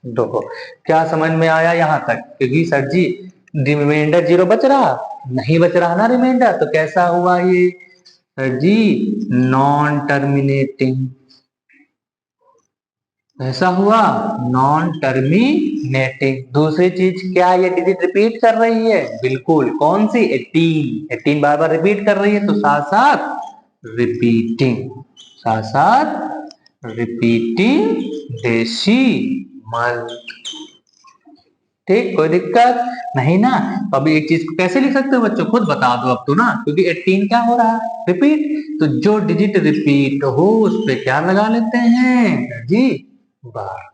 देखो क्या समझ में आया यहाँ तक? क्योंकि सर जी रिमाइंडर 0 बच रहा, नहीं बच रहा ना रिमाइंडर, तो कैसा हुआ ये सर जी? Non terminating. ऐसा हुआ नॉन टर्मिनेटिंग। दूसरी चीज क्या, ये डिजिट रिपीट कर रही है? बिल्कुल। कौन सी? 18 18 बार बार रिपीट कर रही है, तो साथ साथ रिपीटिंग, साथ साथ रिपीटिंग डेसिमल। ठीक, कोई दिक्कत नहीं ना? अभी एक चीज को कैसे लिख सकते हो बच्चों, खुद बता दो अब तो ना, क्योंकि 18 क्या हो रहा है? रिपीट। तो जो डिजिट रिपीट हो उस पे क्या लगा लेते हैं जी? बार।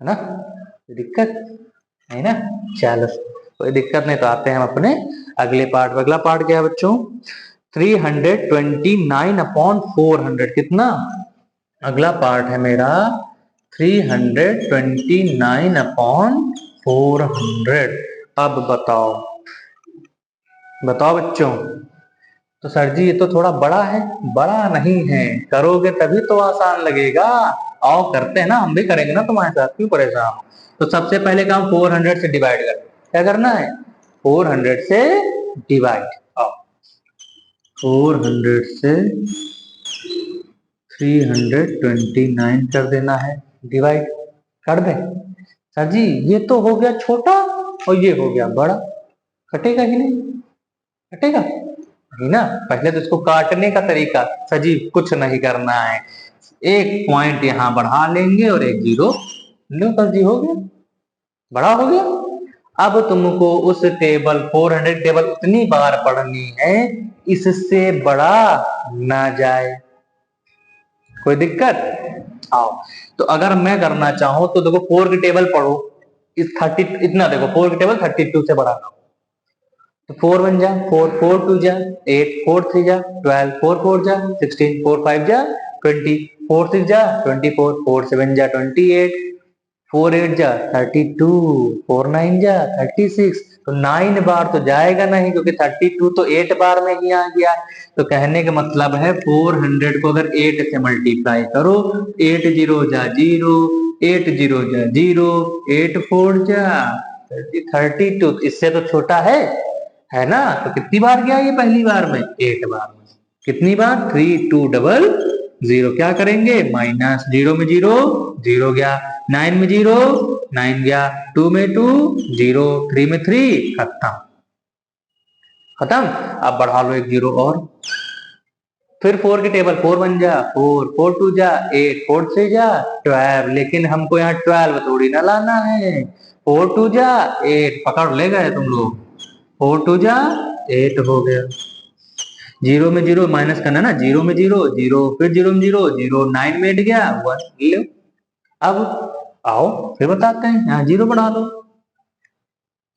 है ना? कोई दिक्कत नहीं ना? चलो कोई दिक्कत नहीं, तो आते हैं हम अपने अगले पार्ट। अगला पार्ट क्या है बच्चों? 329/400। कितना? अगला पार्ट है मेरा 329/400। अब बताओ, बताओ बच्चों। तो सर जी ये तो थोड़ा बड़ा है। बड़ा नहीं है, करोगे तभी तो आसान लगेगा। आओ करते हैं ना, हम भी करेंगे ना तुम्हारे साथ, क्यों परेशान? तो सबसे पहले काम 400 से डिवाइड कर। क्या करना है? 400 से डिवाइड। आओ 400 से 329 कर देना है, डिवाइड कर दे। सर जी ये तो हो गया छोटा और ये हो गया बड़ा, कटेगा ही नहीं? कटेगा नहीं ना? पहले तो इसको काटने का तरीका, सर जी कुछ नहीं करना है, एक पॉइंट यहां बढ़ा लेंगे और एक 0 लो, सर जी हो गया, बड़ा हो गया। अब तुमको उस टेबल 400 टेबल उतनी बार पढ़नी है इससे बड़ा ना जाए। कोई दिक्कत? आओ, तो अगर मैं करना चाहूं तो देखो 4 की टेबल पढ़ो, इस 30 इतना देखो 4 की टेबल 32 से बड़ा ना हो, तो 4 बन जा 4, 4 2 जा 8, 4 3 जा 12, 4 4 जा 16, 4 5 जा 20, 4 6 जा 24, 4 7 जा 28, 4 8 जा 32, 4 9 जा 36, तो 9 बार तो जाएगा नहीं क्योंकि 32 तो 8 बार में ही आ गया। तो कहने का मतलब है 400 को अगर 8 से मल्टीप्लाई करो, 8 जीरो जा जीरो, 8 जीरो जा जीरो, 8 4 जा 32, इससे तो छोटा है ना। तो कितनी बार गया ये? पहली बार में 8 बार में। कितनी बार? 3 2 डबल 0। क्या करेंगे? माइनस, जीरो में जीरो, जीरो गया, 9 में जीरो, 9 गया, 2 में 2 जीरो, 3 में 3, खत्म खत्म। अब बढ़ा लो एक जीरो और, फिर 4 की टेबल 4 बन जा 4, 4 2 जा 8, 4 3 जा 12, लेकिन हमको यहाँ 12 थोड़ी ना लाना है। 4 2 जा 8, पकड़ ले गए तुम लोग, 4 2 जा 8 हो गया। जीरो में जीरो माइनस करना ना, जीरो में जीरो जीरो, फिर जीरो में जीरो जीरो, 9 में 8 गया 1 ले। अब आओ फिर बताते हैं, यहाँ जीरो बढ़ा दो,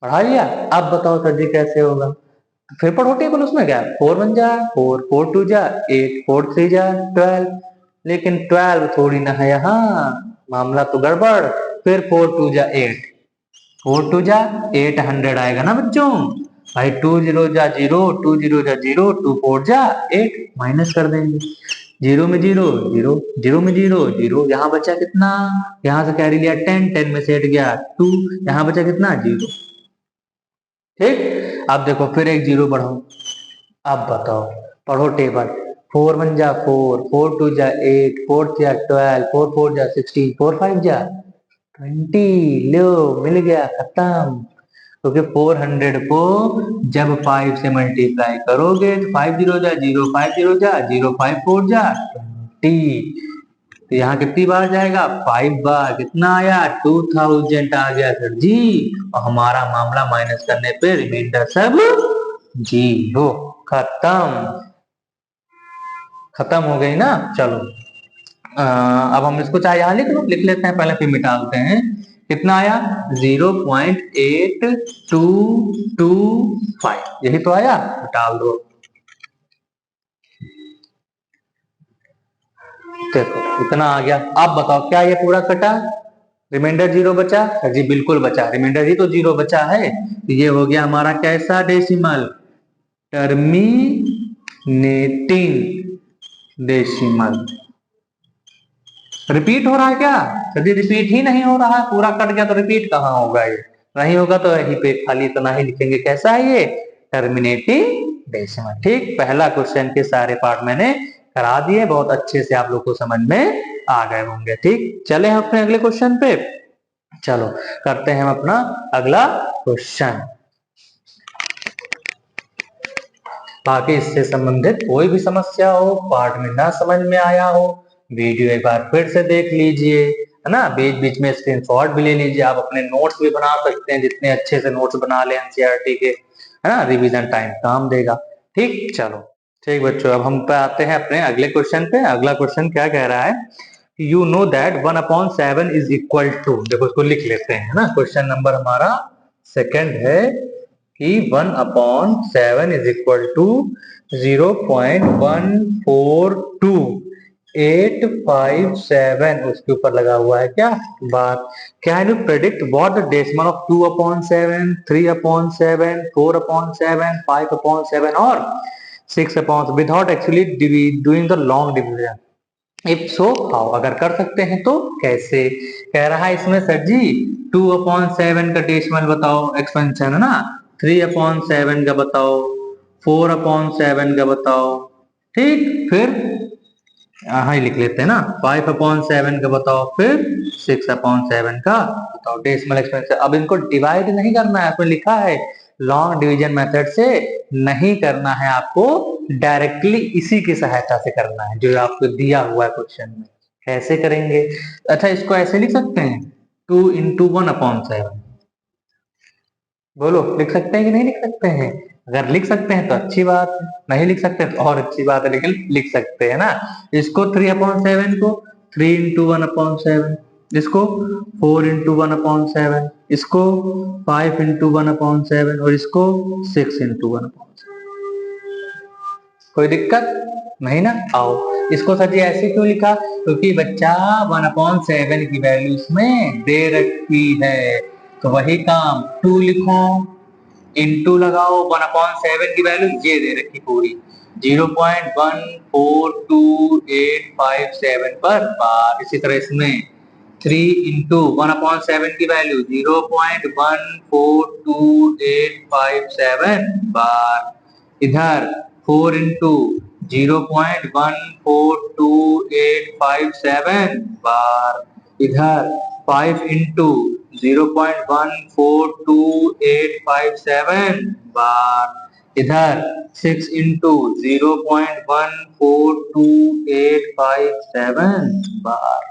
बढ़ा लिया। अब बताओ सर जी कैसे होगा? तो फिर पढ़ो टेबल, उसमें क्या 4 बन जा 4, 4 2 जा 8, 4 3 जा 12, लेकिन 12 थोड़ी ना है यहाँ, मामला तो गड़बड़। फिर 4 2 जा 8, 4 2 जा 800 आएगा ना बच्चों भाई, 2 जीरो जा जीरो, 2 जीरो जा जीरो, 2 4 जा 8, माइनस कर देंगे। जीरो में जीरो जीरो, जीरो में जीरो जीरो, यहाँ बचा कितना? यहाँ से कैरी लिया 10, 10 में से 8 गया 2, यहाँ बचा कितना? जीरो। ठीक, अब देखो फिर एक जीरो बढ़ाओ। अब बताओ, पढ़ो टेबल, 4 1 जा 4, 4 2 जा 8, 4 3 जा 12, 4 4 जा 16, 4 5 जा 20, लो मिल गया, खत्म। क्योंकि 400 को जब 5 से मल्टीप्लाई करोगे तो 5 जीरो जा जीरो, 5 जीरो जा जीरो, 5 4 जा 20, तो यहाँ कितनी बार जाएगा? 5 बार। कितना आया? 2000 आ गया सर जी। और हमारा मामला माइनस करने पे रिमाइंडर सब जीरो, खत्म। खत्म हो गई ना। चलो अब हम इसको चाहे यहाँ लिख लेते हैं पहले, फिर मिटाते हैं। कितना आया? 0.8225, यही तो आया, डाल दो। देखो इतना आ गया। अब बताओ क्या ये पूरा कटा? रिमाइंडर जीरो बचा? जी बिल्कुल बचा, रिमाइंडर ही तो जीरो बचा है। ये हो गया हमारा कैसा डेसिमल? Terminating decimal. रिपीट हो रहा है क्या? यदि रिपीट ही नहीं हो रहा है, पूरा कट गया तो रिपीट कहाँ होगा? ये नहीं होगा तो यहीं पे खाली इतना ही लिखेंगे। कैसा है ये? Terminating decimal. ठीक, पहला क्वेश्चन के सारे पार्ट मैंने करा दिए, बहुत अच्छे से आप लोग को समझ में आ गए होंगे। ठीक, चले हम अपने अगले क्वेश्चन पे। चलो करते हैं हम अपना अगला क्वेश्चन। बाकी इससे संबंधित कोई भी समस्या हो, पार्ट में ना समझ में आया हो, वीडियो एक बार फिर से देख लीजिए, है ना। बीच बीच में स्क्रीनशॉट भी ले लीजिए, आप अपने नोट्स भी बना सकते हैं, जितने अच्छे से नोट्स बना ले एनसीईआरटी के, है ना, रिवीजन टाइम काम देगा। ठीक, चलो ठीक बच्चों, अब हम पे आते हैं अपने अगले क्वेश्चन पे। अगला क्वेश्चन क्या कह रहा है? You know that 1/7 is equal to, देखो इसको लिख लेते हैं, है ना। क्वेश्चन नंबर हमारा सेकंड है कि 1/7 इज इक्वल टू 0.142857, उसके ऊपर लगा हुआ है क्या बात? Can you predict what the decimal of 2/7, 3/7, 4/7, 5/7 और 6/7 without actually doing the long division? If so how, अगर कर सकते हैं तो कैसे? कह रहा है इसमें सर जी 2/7 का डेसिमल बताओ, एक्सपेंशन है ना, 3/7 का बताओ, 4/7 का बताओ। ठीक, फिर हाँ लिख लेते हैं ना, 5/7 का बताओ, फिर 6/7 का बताओ डेसिमल एक्सपेंशन। अब इनको डिवाइड नहीं करना है, आपने लिखा है लॉन्ग डिवीजन मेथड से नहीं करना है, आपको डायरेक्टली इसी की सहायता से करना है जो आपको दिया हुआ है क्वेश्चन में। कैसे करेंगे? अच्छा इसको ऐसे लिख सकते हैं 2 × 1/7, बोलो, लिख सकते हैं कि नहीं लिख सकते हैं? अगर लिख सकते हैं तो अच्छी बात है, नहीं लिख सकते तो और अच्छी बात है, लेकिन लिख सकते हैं ना। इसको 3/7 को 3 × 1/7, इसको 4 × 1/7, इसको 5 × 1/7 और इसको 6 × 1/7। कोई दिक्कत नहीं ना? आओ, इसको सर जी ऐसे क्यों लिखा? क्योंकि बच्चा 1/7 की वैल्यू इसमें दे रखी है, तो वही काम 2 लिखो, इंटू लगाओ 1/7 की वैल्यू ये दे रखी पूरी 0.142857 पर बार। इसी तरह इसमें 3 × 1/7 की वैल्यू 0.142857 बार। इधर 4 × 0.142857 बार। इधर 5 × 0.142857 बार। इधर 6 × 0.142857 बार।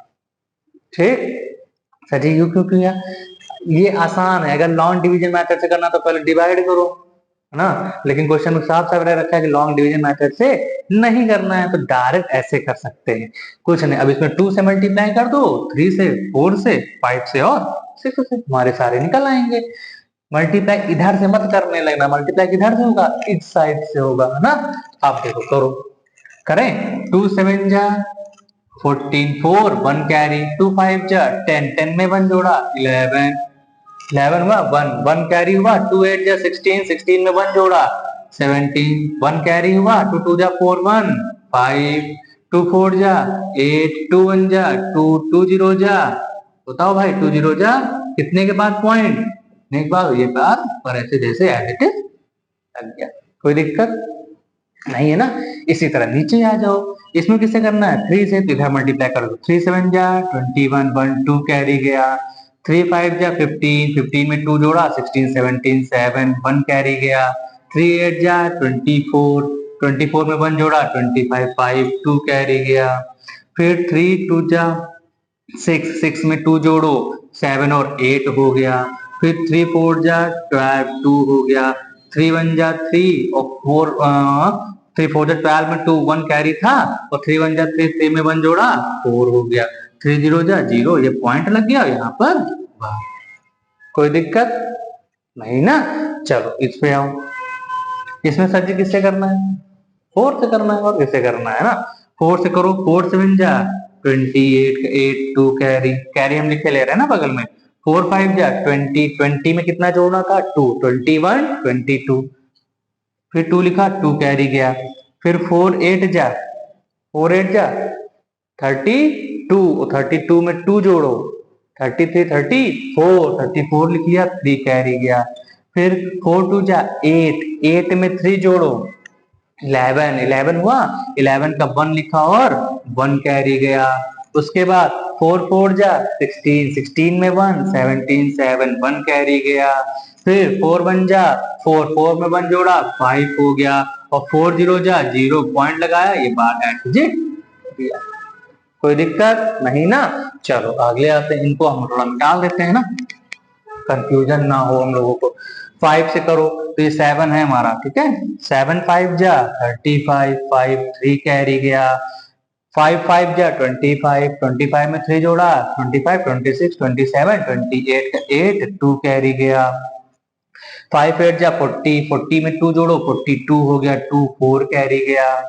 ठीक, सर जी क्यों किया? ये आसान है, अगर लॉन्ग डिवीजन मेथड से करना तो पहले डिवाइड करो, है ना। लेकिन क्वेश्चन में साफ साफ रखा है कि लॉन्ग डिवीजन मेथड से नहीं करना है, तो डायरेक्ट ऐसे कर सकते हैं। कुछ नहीं, अब इसमें 2 से मल्टीप्लाई कर दो, 3 से, 4 से, 5 से और 6 से, हमारे सारे निकल आएंगे। मल्टीप्लाई इधर से मत करने लगना, मल्टीप्लाई किधर से होगा? इस साइड से होगा, है ना। आप देखो करो, करें। 2 7 जा 14, 4 1 कैरी, 2 5 जा 10, 10 में 1 जोड़ा 11, 11 हुआ 1 1 कैरी हुआ, 2 8 जा 16, 16 में 1 जोड़ा 17, 1 कैरी हुआ, 2 2 जा 4 1 5, 2 4 जा 8, 2 1 जा 2, 2 0 जा, बताओ भाई 2 0 जा कितने के बाद पॉइंट? एक बार ये बार और ऐसे जैसे एज इट इज लग गया। कोई दिक्कत नहीं है ना। इसी तरह नीचे आ जाओ, इसमें किससे करना है? 3 से, तो इधर मल्टीप्लाई कर दो, 3 7 जा 21 1 2 कैरी गया, 3 5 जा 15, 15 में 2 जोड़ा 16 17 7 1 कैरी गया, 3 8 जा 24, 24 में 1 जोड़ा 25 5 2 कैरी गया, फिर 3 2 जा 6, 6 में 2 जोड़ो 7 और 8 हो गया, फिर 3 4 जा 12 2 हो गया, 3 1 जा 3 और 4 3 4 जा 12 में 2 1 कैरी था, और 3 1 जा 3 3 में 1 जोड़ा 4 हो गया, 3 0 जा 0, ये पॉइंट लग गया यहाँ पर। कोई दिक्कत नहीं ना। चलो इस पे आओ, इसमें सर जी किससे करना है? 4 से करना है, और किससे करना है ना। 4 से करो, 4 7 जा 28 8 2 कैरी, कैरी हम लिखे ले रहे हैं ना बगल में। 4 5 जा 20, 20 में कितना जोड़ना था? 2, 21 22, फिर 2 लिखा 2 कैरी गया, फिर 4 8 जा 4 8 जा 32, और 32 में 2 जोड़ो 33 34, 34 लिख लिया, 3 कैरी गया, फिर 4 2 जा 8, 8 में 3 जोड़ो 11, 11 हुआ, 11 का 1 लिखा और 1 कैरी गया। उसके बाद 4 4 जा 16, 16 में 1 17 7 1 कैरी गया, फिर 4 1 जा 4, 4 में 1 जोड़ा 5 हो गया, और 4 0 जा 0 पॉइंट लगाया, ये बात एग्जिट दिया। कोई दिक्कत नहीं ना। चलो आगे आते हैं, इनको हम थोड़ा निकाल देते हैं ना, कंफ्यूजन ना हो हम लोगों को। 5 से करो तो ये 7 है हमारा, ठीक है। 7 5 जा 35, 5 3 कैरी गया, 5 5 जा 25, 25 में 3 जोड़ा 25, 26 27 28 का 8 2 कैरी गया, 5 8 जा 40, 40 में 2 जोड़ो 42 हो गया, 2 4 कैरी गया,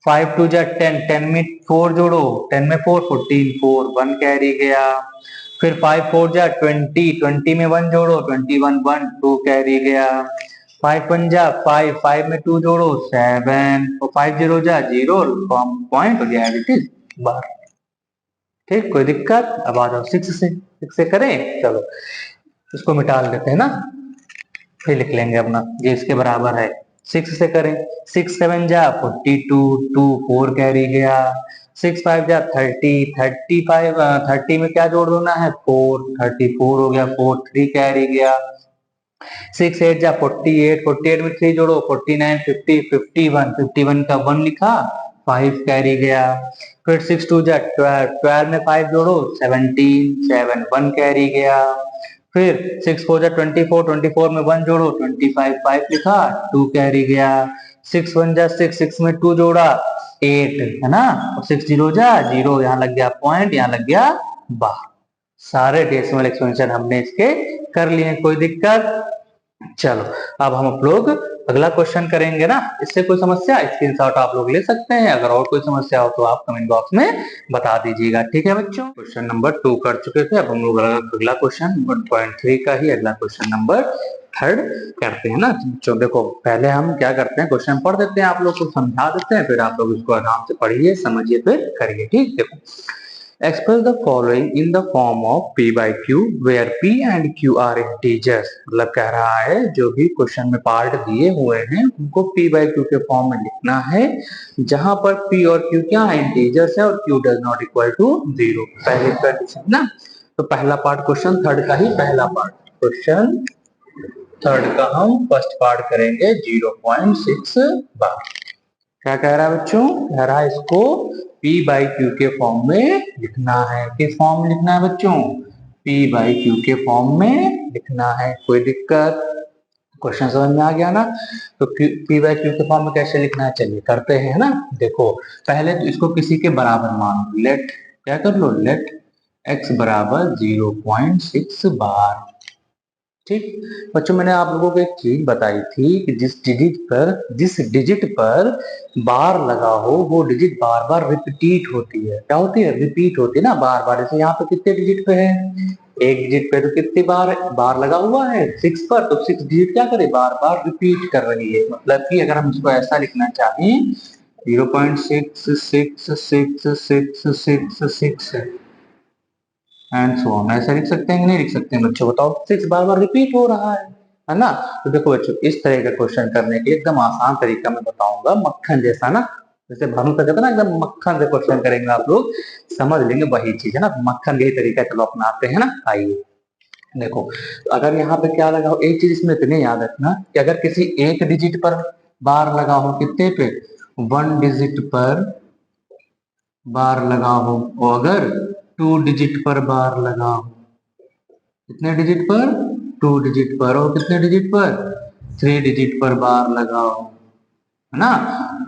5 2 जा 10, 10 में 4 जोड़ो 10 में 4 14 4 1 कैरी गया, फिर 5 4 जा 20, 20 में 1 जोड़ो 21 1 2 कैरी गया, 5 1 जा 5, 5 में 2 जोड़ो 7, और 5 0 जा 0 पॉइंट हो गया, इट इज बार। ठीक, कोई दिक्कत? अब आ जाओ 6 से, 6 से करें। चलो इसको मिटा देते हैं ना, फिर लिख लेंगे अपना, ये इसके बराबर है। 6 से करें, 6 7 जा 42, 2 4 कैरी गया, 6 5 जा 30, 35 30 में क्या जोड़ देना है? 4, 34 हो गया, 4 3 कैरी गया, 6 8 जा 48, 48 में 3 जोड़ो 49 50 51, 51 का 1 लिखा, 5 कैरी गया, फिर 6 2 जा 12, 12 में 5 जोड़ो 17 7 1 कैरी गया, फिर 6 4 जा 24, 24 में 1 जोड़ो 25, 5 लिखा, 2 कैरी गया, 6 1 जा 6, 6 में 2 जोड़ा 8 है ना, और 6 0 जा 0, यहाँ लग गया पॉइंट, यहाँ लग गया बार। सारे डेसिमल एक्सपेंशन हमने इसके कर लिए, कोई दिक्कत? चलो अब हम लोग अगला क्वेश्चन करेंगे ना, इससे कोई समस्या स्क्रीनशॉट आप लोग ले सकते हैं, अगर और कोई समस्या हो तो आप कमेंट बॉक्स में बता दीजिएगा, ठीक है बच्चों। क्वेश्चन नंबर 2 कर चुके थे, अब हम लोग अगला क्वेश्चन 1.3 का ही अगला क्वेश्चन नंबर 3 करते हैं ना। तो देखो पहले हम क्या करते हैं, क्वेश्चन पढ़ देते हैं, आप लोग को समझा देते हैं, फिर आप लोग इसको आराम से पढ़िए समझिए फिर करिए, ठीक। देखो express the following in the form of p by q where p and q are integers। मतलब कह रहा है जो भी क्वेश्चन में पार्ट दिए हुए हैं उनको p by q के फॉर्म में लिखना है, जहां पर p और q क्या है, इंटीजर्स है, और q does not equal to 0, पहले कंडीशन ना। तो पहला पार्ट क्वेश्चन 3 का ही पहला पार्ट, क्वेश्चन 3 का हम फर्स्ट पार्ट करेंगे 0.6 बार। क्या कह रहा है बच्चों, कह रहा है इसको p बाई क्यू के फॉर्म में लिखना है। किस फॉर्म में लिखना है बच्चों, p बाई क्यू के फॉर्म में लिखना है। कोई दिक्कत? क्वेश्चन समझ में आ गया ना। तो p बाई क्यू के फॉर्म में कैसे लिखना है, चलिए करते हैं ना। देखो पहले तो इसको किसी के बराबर मान लो, लेट क्या कर लो, लेट x बराबर 0.6 बार। ठीक बच्चों, मैंने आप लोगों को एक चीज बताई थी कि जिस डिजिट पर बार लगा हो वो डिजिट बार बार रिपीट होती है। क्या होती है, रिपीट होती है ना बार बार। जैसे यहाँ पे कितने डिजिट पे है, एक डिजिट पे, तो कितनी बार लगा हुआ है 6 पर, तो 6 डिजिट क्या करे, बार बार रिपीट कर रही है। मतलब कि अगर हम इसको ऐसा लिखना चाहें 0.6666666 एंड सो ऑन, ऐसा लिख सकते हैं कि नहीं लिख सकते हैं बच्चों, बताओ। 6 बार बार रिपीट हो रहा है ना। तो देखो बच्चों इस तरह का क्वेश्चन करने के लिए एकदम आसान तरीका मैं बताऊंगा, मक्खन जैसा ना, जैसे भानु का कहता ना एकदम मक्खन से क्वेश्चन करेंगे आप लोग, समझ लेंगे वही चीज है ना, मक्खन यही तरीका चलो अपनाते हैं ना। आइए देखो, अगर यहाँ पे क्या लगा हो, एक चीज इसमें इतने याद रखना कि अगर किसी एक डिजिट पर बार लगा हो, कितने पे, 1 डिजिट पर बार लगा हो, और अगर 2 डिजिट पर बार लगा हो, कितने डिजिट पर, 2 डिजिट पर, और कितने डिजिट पर, 3 डिजिट पर बार लगा हो, है ना।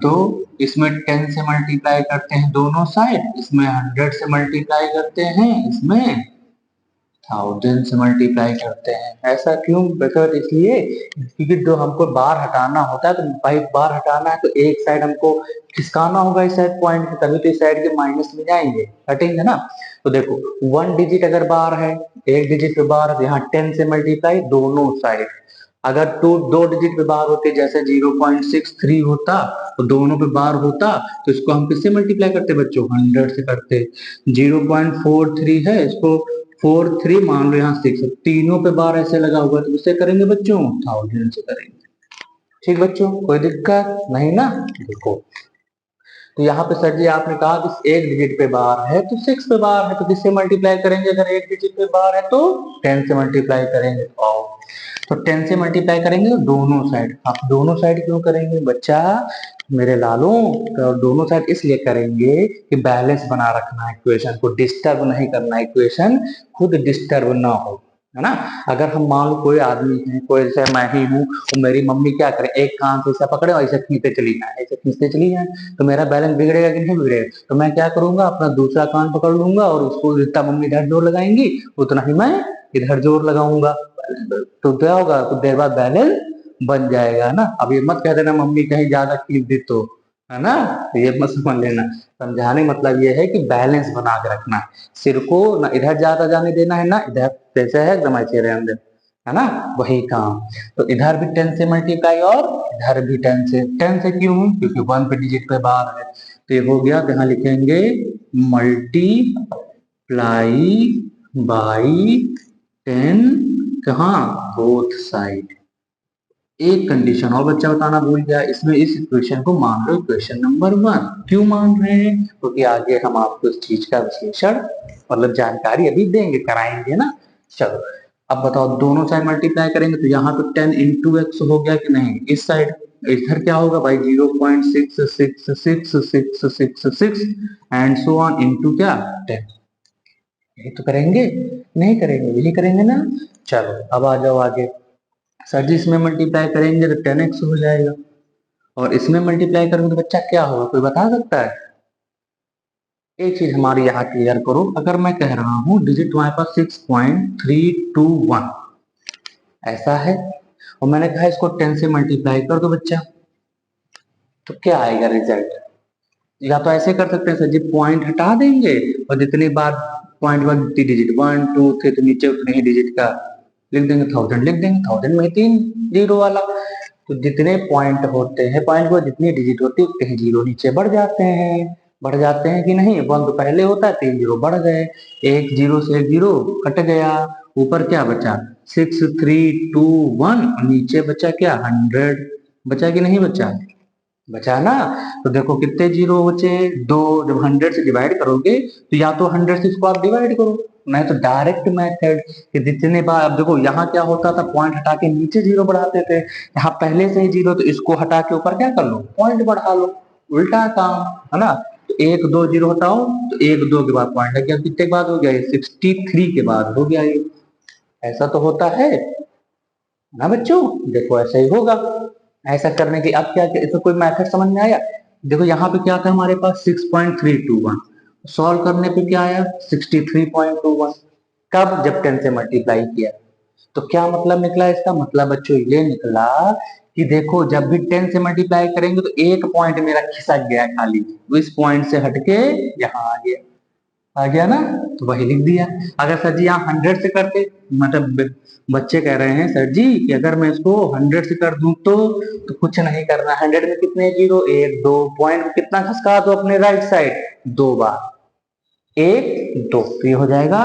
तो इसमें 10 से मल्टीप्लाई करते हैं दोनों साइड, इसमें 100 से मल्टीप्लाई करते हैं, इसमें 1000 से मल्टीप्लाई करते हैं। ऐसा क्यों बेटर, इसलिए क्योंकि जो हमको बार हटाना होता है, तो भाई बार हटाना है तो एक साइड हमको खिसकाना होगा इस साइड पॉइंट के, तभी तो इस साइड के माइनस में जाएंगे, हटेंगे ना। तो देखो 1 डिजिट अगर बार है, एक डिजिट पे बार है, यहाँ 10 से मल्टीप्लाई दोनों साइड। अगर दो डिजिट पे बार होते जैसे 0.63 होता, तो दोनों पे बार होता, तो इसको हम किससे मल्टीप्लाई करते बच्चों, 100 से करते। 0.43 है, इसको 43 मान लो, यहाँ 6, तीनों पे बार ऐसे लगा हुआ, तो किससे करेंगे बच्चों, 1000 से करेंगे। ठीक बच्चों, कोई दिक्कत नहीं ना। देखो तो यहाँ पे सर जी आपने कहा कि एक डिजिट पे बार है तो 6 पे बार है, तो किससे मल्टीप्लाई करेंगे, अगर एक डिजिट पे बार है तो 10 से मल्टीप्लाई करेंगे। तो 10 से मल्टीप्लाई करेंगे तो दोनों साइड, आप दोनों साइड क्यों करेंगे बच्चा मेरे लालो, तो दोनों साइड इसलिए करेंगे कि बैलेंस बना रखना है, इक्वेशन को डिस्टर्ब नहीं करना, इक्वेशन खुद डिस्टर्ब ना हो, है ना। अगर हम मान लो कोई आदमी है, कोई जैसे मैं ही हूँ, तो मेरी मम्मी क्या करे, एक कान से ऐसा पकड़े और ऐसे खींचते चली जाए, ऐसे खींचते चली जाए, तो मेरा बैलेंस बिगड़ेगा कि नहीं बिगड़ेगा। तो मैं क्या करूंगा, अपना दूसरा कान पकड़ लूंगा और उसको जितना मम्मी इधर जोर लगाएंगी उतना ही मैं इधर जोर लगाऊंगा, तो क्या होगा, कुछ देर बाद बैलेंस बन जाएगा ना। अब ये मत कह देना मम्मी कहीं ज्यादा खींच दी तो, है ना, तो ये मत समझ लेना। समझाने मतलब ये है कि बैलेंस बना के रखना है, सिर को ना इधर ज्यादा जाने देना है ना इधर, जैसे है एकदम ऐसे रहने देना, है ना, वही काम। तो इधर भी 10 से मल्टीप्लाई और इधर भी 10 से क्यों, क्योंकि 1 पे डिजिट पे बार है। तो ये हो गया, यहाँ लिखेंगे मल्टीप्लाई बाई 10, कहाँ, बोथ साइड। एक कंडीशन और बच्चा बताना भूल गया, इसमें इस इक्वेशन को मान लो इक्वेशन नंबर 1। क्यों मान रहे हैं, क्योंकि आगे हम आपको इस चीज का विश्लेषण मतलब जानकारी अभी देंगे, कराएंगे ना। चलो अब बताओ, दोनों साइड मल्टीप्लाई करेंगे तो यहाँ तो 10 इंटू एक्स हो गया कि नहीं, इस साइड इधर क्या होगा भाई 0.666666 एंड सो ऑन इंटू क्या 10, यही तो करेंगे, नहीं करेंगे, यही करेंगे ना। चलो अब आ जाओ आगे। सर जी इसमें मल्टीप्लाई करेंगे तो 10x हो जाएगा, और इसमें मल्टीप्लाई करेंगे तो बच्चा क्या होगा, कोई बता सकता है? एक चीज हमारी यहाँ क्लियर करो, अगर मैं कह रहा हूँ डिजिट तुम्हारे पास 6.321 ऐसा है, और मैंने कहा इसको 10 से मल्टीप्लाई कर दो बच्चा, तो क्या आएगा रिजल्ट? या तो ऐसे कर सकते हैं सर जी, पॉइंट हटा देंगे और जितनी बार पॉइंट बाद जितनी डिजिट 1 2 3 तो नीचे उतने ही डिजिट का लिख देंगे, 1000 लिख देंगे, 1000 में 3 जीरो वाला। तो जितने पॉइंट होते हैं, पॉइंट को जितनी डिजिट होती है उतने ही जीरो नीचे बढ़ जाते हैं। बढ़ जाते हैं कि नहीं? 1 तो पहले होता है, 3 जीरो बढ़ गए, एक जीरो से एक जीरो कट गया, ऊपर क्या बचा? 6321, और नीचे बचा क्या? 100। बचा कि नहीं बचा? बचा ना। तो देखो कितने जीरो बचे? दो। जब 100 से डिवाइड करोगे तो या तो 100 से इसको आप डिवाइड करो, नहीं तो डायरेक्ट मेथड कि जितने बार, अब देखो यहाँ क्या होता था, पॉइंट हटा के नीचे जीरो बढ़ाते थे, यहाँ पहले से ही जीरो, तो इसको हटा के ऊपर क्या कर लो? पॉइंट बढ़ा लो, उल्टा काम है ना। तो एक दो जीरो हटाओ, तो एक दो के बाद पॉइंट लग गया, कितने के बाद हो गया? ये 63 के बाद हो गया ये। ऐसा तो होता है ना बच्चों, देखो ऐसा ही होगा। ऐसा करने की अब क्या, इसमें कोई मेथड समझ में आया? देखो यहाँ पे क्या था हमारे पास? 6.321, सॉल्व करने पे क्या आया? 63.21। कब? जब 10 से मल्टीप्लाई किया। तो क्या मतलब निकला इसका? मतलब बच्चों ये निकला कि देखो जब भी 10 से मल्टीप्लाई करेंगे तो एक पॉइंट मेरा खिसक गया खाली, वो इस पॉइंट से हटके यहाँ आ गया। आ गया ना, तो वही लिख दिया। अगर सर जी आप 100 से करते, मतलब बच्चे कह रहे हैं सर जी कि अगर मैं इसको 100 से कर दूं तो कुछ नहीं करना, 100 में कितने जीरो? एक दो, पॉइंट को कितना खसका दो अपने राइट साइड? दो बार, एक दो, तो ये हो जाएगा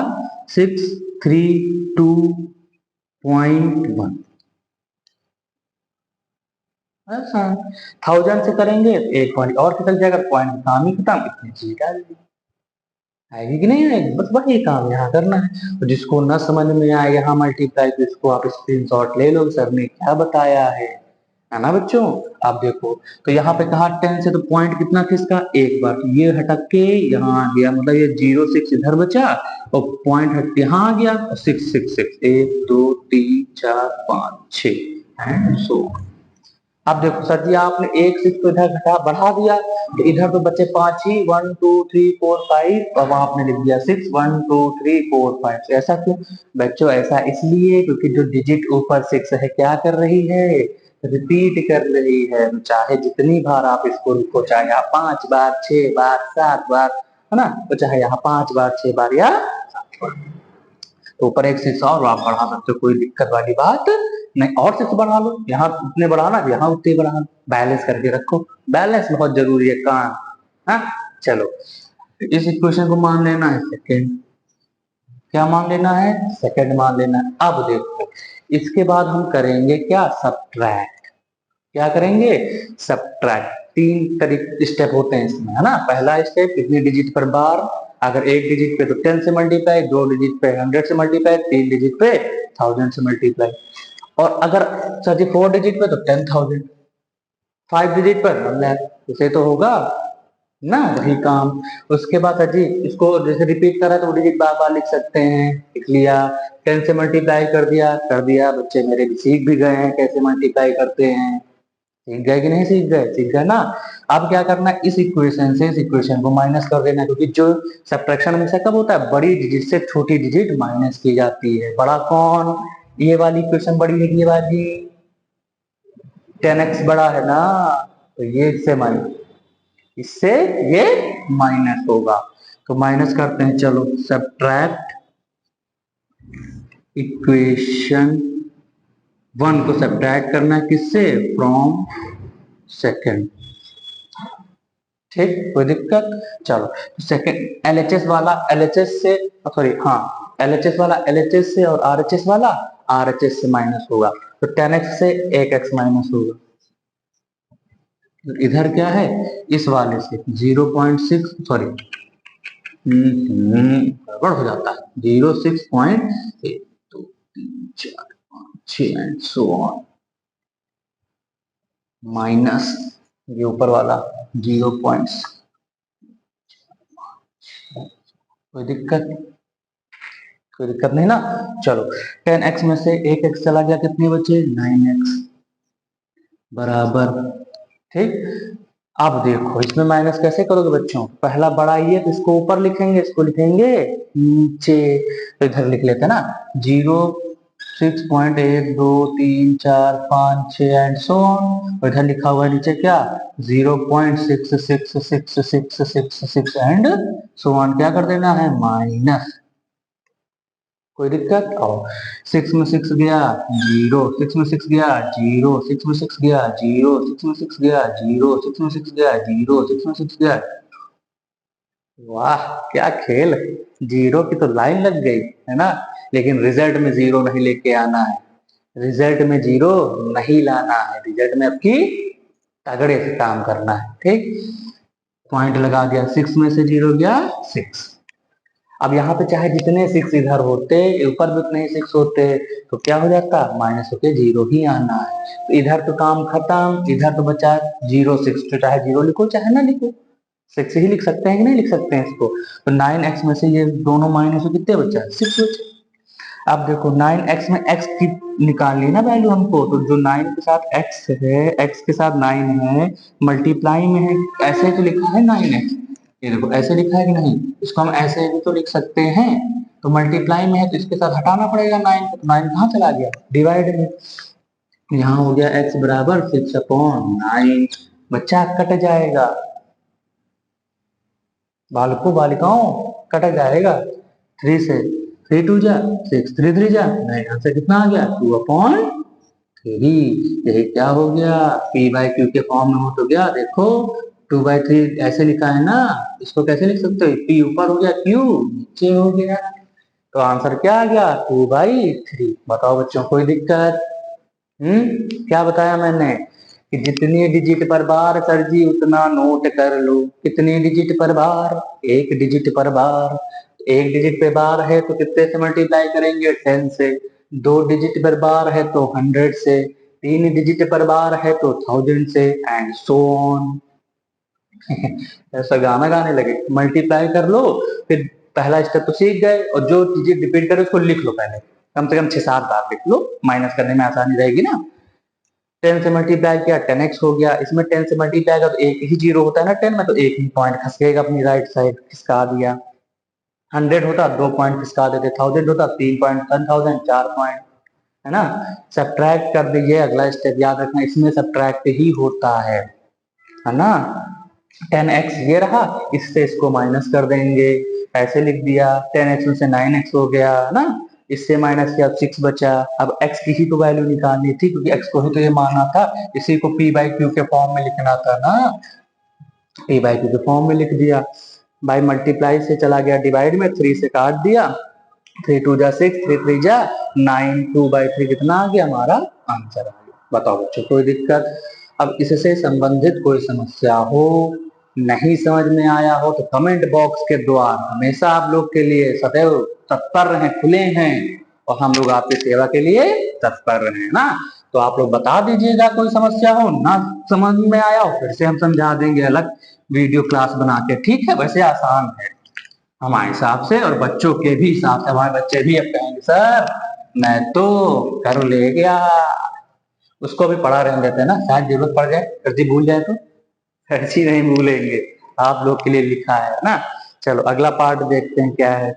632.1। ऐसा 1000 से करेंगे तो एक पॉइंट और खिसक जाएगा, पॉइंट काम ही खत्म, इतनी चीज डाल दी। आएगी कि नहीं आएगी? बस वही काम यहाँ करना है। तो जिसको न समझ में आए यहाँ मल्टीप्लाई, तो इसको आप स्क्रीनशॉट ले लो, सर ने क्या बताया है ना बच्चों? आप देखो, तो यहाँ पे कहा 10 से, तो पॉइंट कितना किसका? एक बार, तो ये हटक के यहाँ आ गया, मतलब ये 06 इधर बचा, और पॉइंट हट के यहाँ आ गया, और 666, 1 2 3 4 5 6 एंड सो। अब देखो सर जी आपने एक सिक्स को इधर घटा बढ़ा दिया, तो इधर तो बचे पांच ही, 1 2 3 4 5, अब आपने लिख दिया 6, 1 2 3 4 5। ऐसा क्यों बच्चों? ऐसा इसलिए क्योंकि जो डिजिट ऊपर 6 है क्या कर रही है? रिपीट कर रही है। तो चाहे जितनी बार आप इसको लिखो, चाहे यहाँ 5 बार, 6 बार, 7 बार, है ना, तो चाहे यहाँ 5 बार, 6 बार या 7 बार, तो ऊपर एक सिक्स और आप बढ़ा सकते हो, कोई दिक्कत वाली बात नहीं। और सिक्स बढ़ा लो, यहाँ उतने बढ़ाना, यहाँ उतने बढ़ा लो, बैलेंस करके रखो। बैलेंस बहुत जरूरी है काम। हाँ, चलो इस इक्वेशन को मान लेना है सेकेंड। क्या मान लेना है? सेकेंड मान लेना है। अब देखो इसके बाद हम करेंगे क्या? सब्ट्रैक्ट। क्या करेंगे? सब्ट्रैक्ट। तीन तरीके स्टेप होते हैं इसमें, है ना। पहला स्टेप कितनी डिजिट पर बार, अगर एक डिजिट पे तो 10 से मल्टीप्लाई, दो डिजिट पे 100 से मल्टीप्लाई, तीन डिजिट पे 1000 से मल्टीप्लाई, और अगर सर जी 4 डिजिट पे तो 10,000, 5 डिजिट पर 1 लाख। इसे तो होगा ना, वही काम। उसके बाद सर जी इसको जैसे रिपीट करा तो डिजिट बार बार लिख सकते हैं, लिख लिया। 10 से मल्टीप्लाई कर दिया, बच्चे मेरे भी सीख भी गए हैं कैसे मल्टीप्लाई करते हैं। सीख गए कि नहीं सीख गए? सीख गए ना। अब क्या करना है? इस इक्वेशन से इस इक्वेशन को माइनस कर देना, क्योंकि जो सब्ट्रैक्शन हमेशा कब होता है? बड़ी डिजिट से छोटी डिजिट माइनस की जाती है। बड़ा कौन? ये वाली इक्वेशन बड़ी है, ये वाली 10x बड़ा है ना, तो ये इससे माइनस, इससे ये माइनस होगा। तो माइनस करते हैं, चलो सब्ट्रैक्ट इक्वेशन 1 को सब्ट्रैक्ट करना है किससे? From second. ठीक, कोई दिक्कत? चलो सेकंड एलएचएस वाला एलएचएस से, सॉरी हाँ, एलएचएस वाला एलएचएस से, और आरएचएस वाला आरएचएस से माइनस होगा, तो 10x से 1x माइनस होगा। तो इधर क्या है? इस वाले से 0.6, सॉरी गड़बड़ हो जाता है, 0.1 2 3 4 5 6 एंड सो ऑन, माइनस ये ऊपर वाला 0. कोई दिक्कत? कोई दिक्कत नहीं ना। चलो 10x में से एक x चला गया, कितने बचे 9x बराबर, ठीक। अब देखो इसमें माइनस कैसे करोगे बच्चों, पहला बड़ा ही है तो इसको ऊपर लिखेंगे, इसको लिखेंगे नीचे। तो इधर लिख लेते हैं ना, 0, 6.1, 2, 3, 4, 5, 6 एंड सो ऑन। इधर लिखा हुआ है नीचे क्या, 0.666666 एंड सो ऑन, क्या कर देना है माइनस। कोई दिक्कत, और 6 में 6 गया 0, 6 में 6 गया 0, 6 में 6 गया 0, 6 में 6 गया 0, 6 में 6 गया 0, 6 में 6 गया। वाह क्या खेल, जीरो की तो लाइन लग गई है ना। लेकिन रिजल्ट में जीरो नहीं लेके आना है, रिजल्ट में जीरो नहीं लाना है, रिजल्ट में आपकी तगड़े से काम करना है, ठीक। पॉइंट लगा दिया, 6 में से 0 गया 6। अब यहाँ पे चाहे जितने 6 इधर होते, ऊपर भी उतने ही 6 होते, तो क्या हो जाता, माइनस होके 0 ही आना है। तो इधर तो काम खत्म, इधर तो बचा 0 6, तो चाहे 0 लिखो चाहे ना लिखो, 6 ही लिख सकते हैं कि नहीं लिख सकते हैं इसको। तो 9x में से ये दोनों माइनस हो कितने बचा 6 बचे। अब देखो 9x में x की निकालनी है ना वैल्यू हमको, तो जो 9 के साथ x है, x के साथ 9 है, मल्टीप्लाई में है, ऐसे तो लिखा है 9x, ये देखो ऐसे लिखा है कि नहीं, इसको हम ऐसे भी तो लिख सकते हैं। तो मल्टीप्लाई में है तो इसके साथ हटाना पड़ेगा 9, तो 9 कहाँ चला गया डिवाइड में, यहाँ हो गया x बराबर 6/9, बच्चा कट जाएगा, बालकों बालिकाओं कट जाएगा, 3 से 3 2 जा 6, 3 3 जा 9, आंसर कितना आ गया 2/3। यही क्या हो गया, p बाई क्यू के फॉर्म में हो तो गया, देखो 2/3 ऐसे लिखा है ना, इसको कैसे लिख सकते हो, p ऊपर हो गया q नीचे हो गया, तो आंसर क्या आ गया 2/3। बताओ बच्चों कोई दिक्कत, क्या बताया मैंने कि जितनी डिजिट पर बार सर जी उतना नोट कर लो, कितनी डिजिट पर बार, एक डिजिट पर बार, एक डिजिट पे बार है तो कितने से मल्टीप्लाई करेंगे 10 से, 2 डिजिट पर बार है तो 100 से, 3 डिजिट पर बार है तो 1000 से एंड सो ऑन। ऐसा गाना गाने लगे, मल्टीप्लाई कर लो, फिर पहला स्टेप तो सीख गए, और जो डिजिट रिपीट करे उसको लिख लो, पहले कम से कम 6 7 बार लिख लो, माइनस करने में आसानी रहेगी ना। 10 से मल्टीप्लाई किया 10x हो गया, इसमें 10 से मल्टीप्लाई का तो एक ही जीरो होता है ना 10 में, तो एक ही पॉइंट खसकेगा अपनी राइट साइड, खिसका दिया। 100 होता 2 पॉइंट खिसका देते, 1000 होता 3 पॉइंट, 10,000 4 पॉइंट, है ना। सब्ट्रैक्ट कर दीजिए, अगला स्टेप याद रखना, इसमें सब्ट्रैक्ट ही होता है ना। 10x ये रहा, इससे इसको माइनस कर देंगे, ऐसे लिख दिया, 10x में से 9x हो गया ना, इससे माइनस किया 6 बचा। अब x की ही तो वैल्यू निकालनी थी, क्योंकि x को ही तो ये मानना था, इसी को p बाई क्यू के फॉर्म में लिखना था ना, p बाई क्यू के फॉर्म में लिख दिया। बाई मल्टीप्लाई से चला गया डिवाइड में, 3 से काट दिया, 3 2 जा 6, 3 3 जा 9, 2/3 कितना आ गया हमारा आंसर आ गया। बताओ बच्चों कोई दिक्कत। अब इससे संबंधित कोई समस्या हो, नहीं समझ में आया हो, तो कमेंट बॉक्स के द्वार हमेशा आप लोग के लिए सदैव तत्पर रहे, खुले हैं, और हम लोग आपकी सेवा के लिए तत्पर रहे ना। तो आप लोग बता दीजिएगा कोई समस्या हो, ना समझ में आया हो फिर से हम समझा देंगे अलग वीडियो क्लास बना के, ठीक है। वैसे आसान है हमारे हिसाब से, और बच्चों के भी हिसाब से, हमारे बच्चे भी अब कहेंगे सर मैं तो कर ले गया, उसको भी पढ़ा रहने देते हैं ना, शायद जरूरत पड़ जाए, फिर जी भूल जाए तो, हर चीज नहीं भूलेंगे, आप लोग के लिए लिखा है ना। चलो अगला पार्ट देखते हैं क्या है।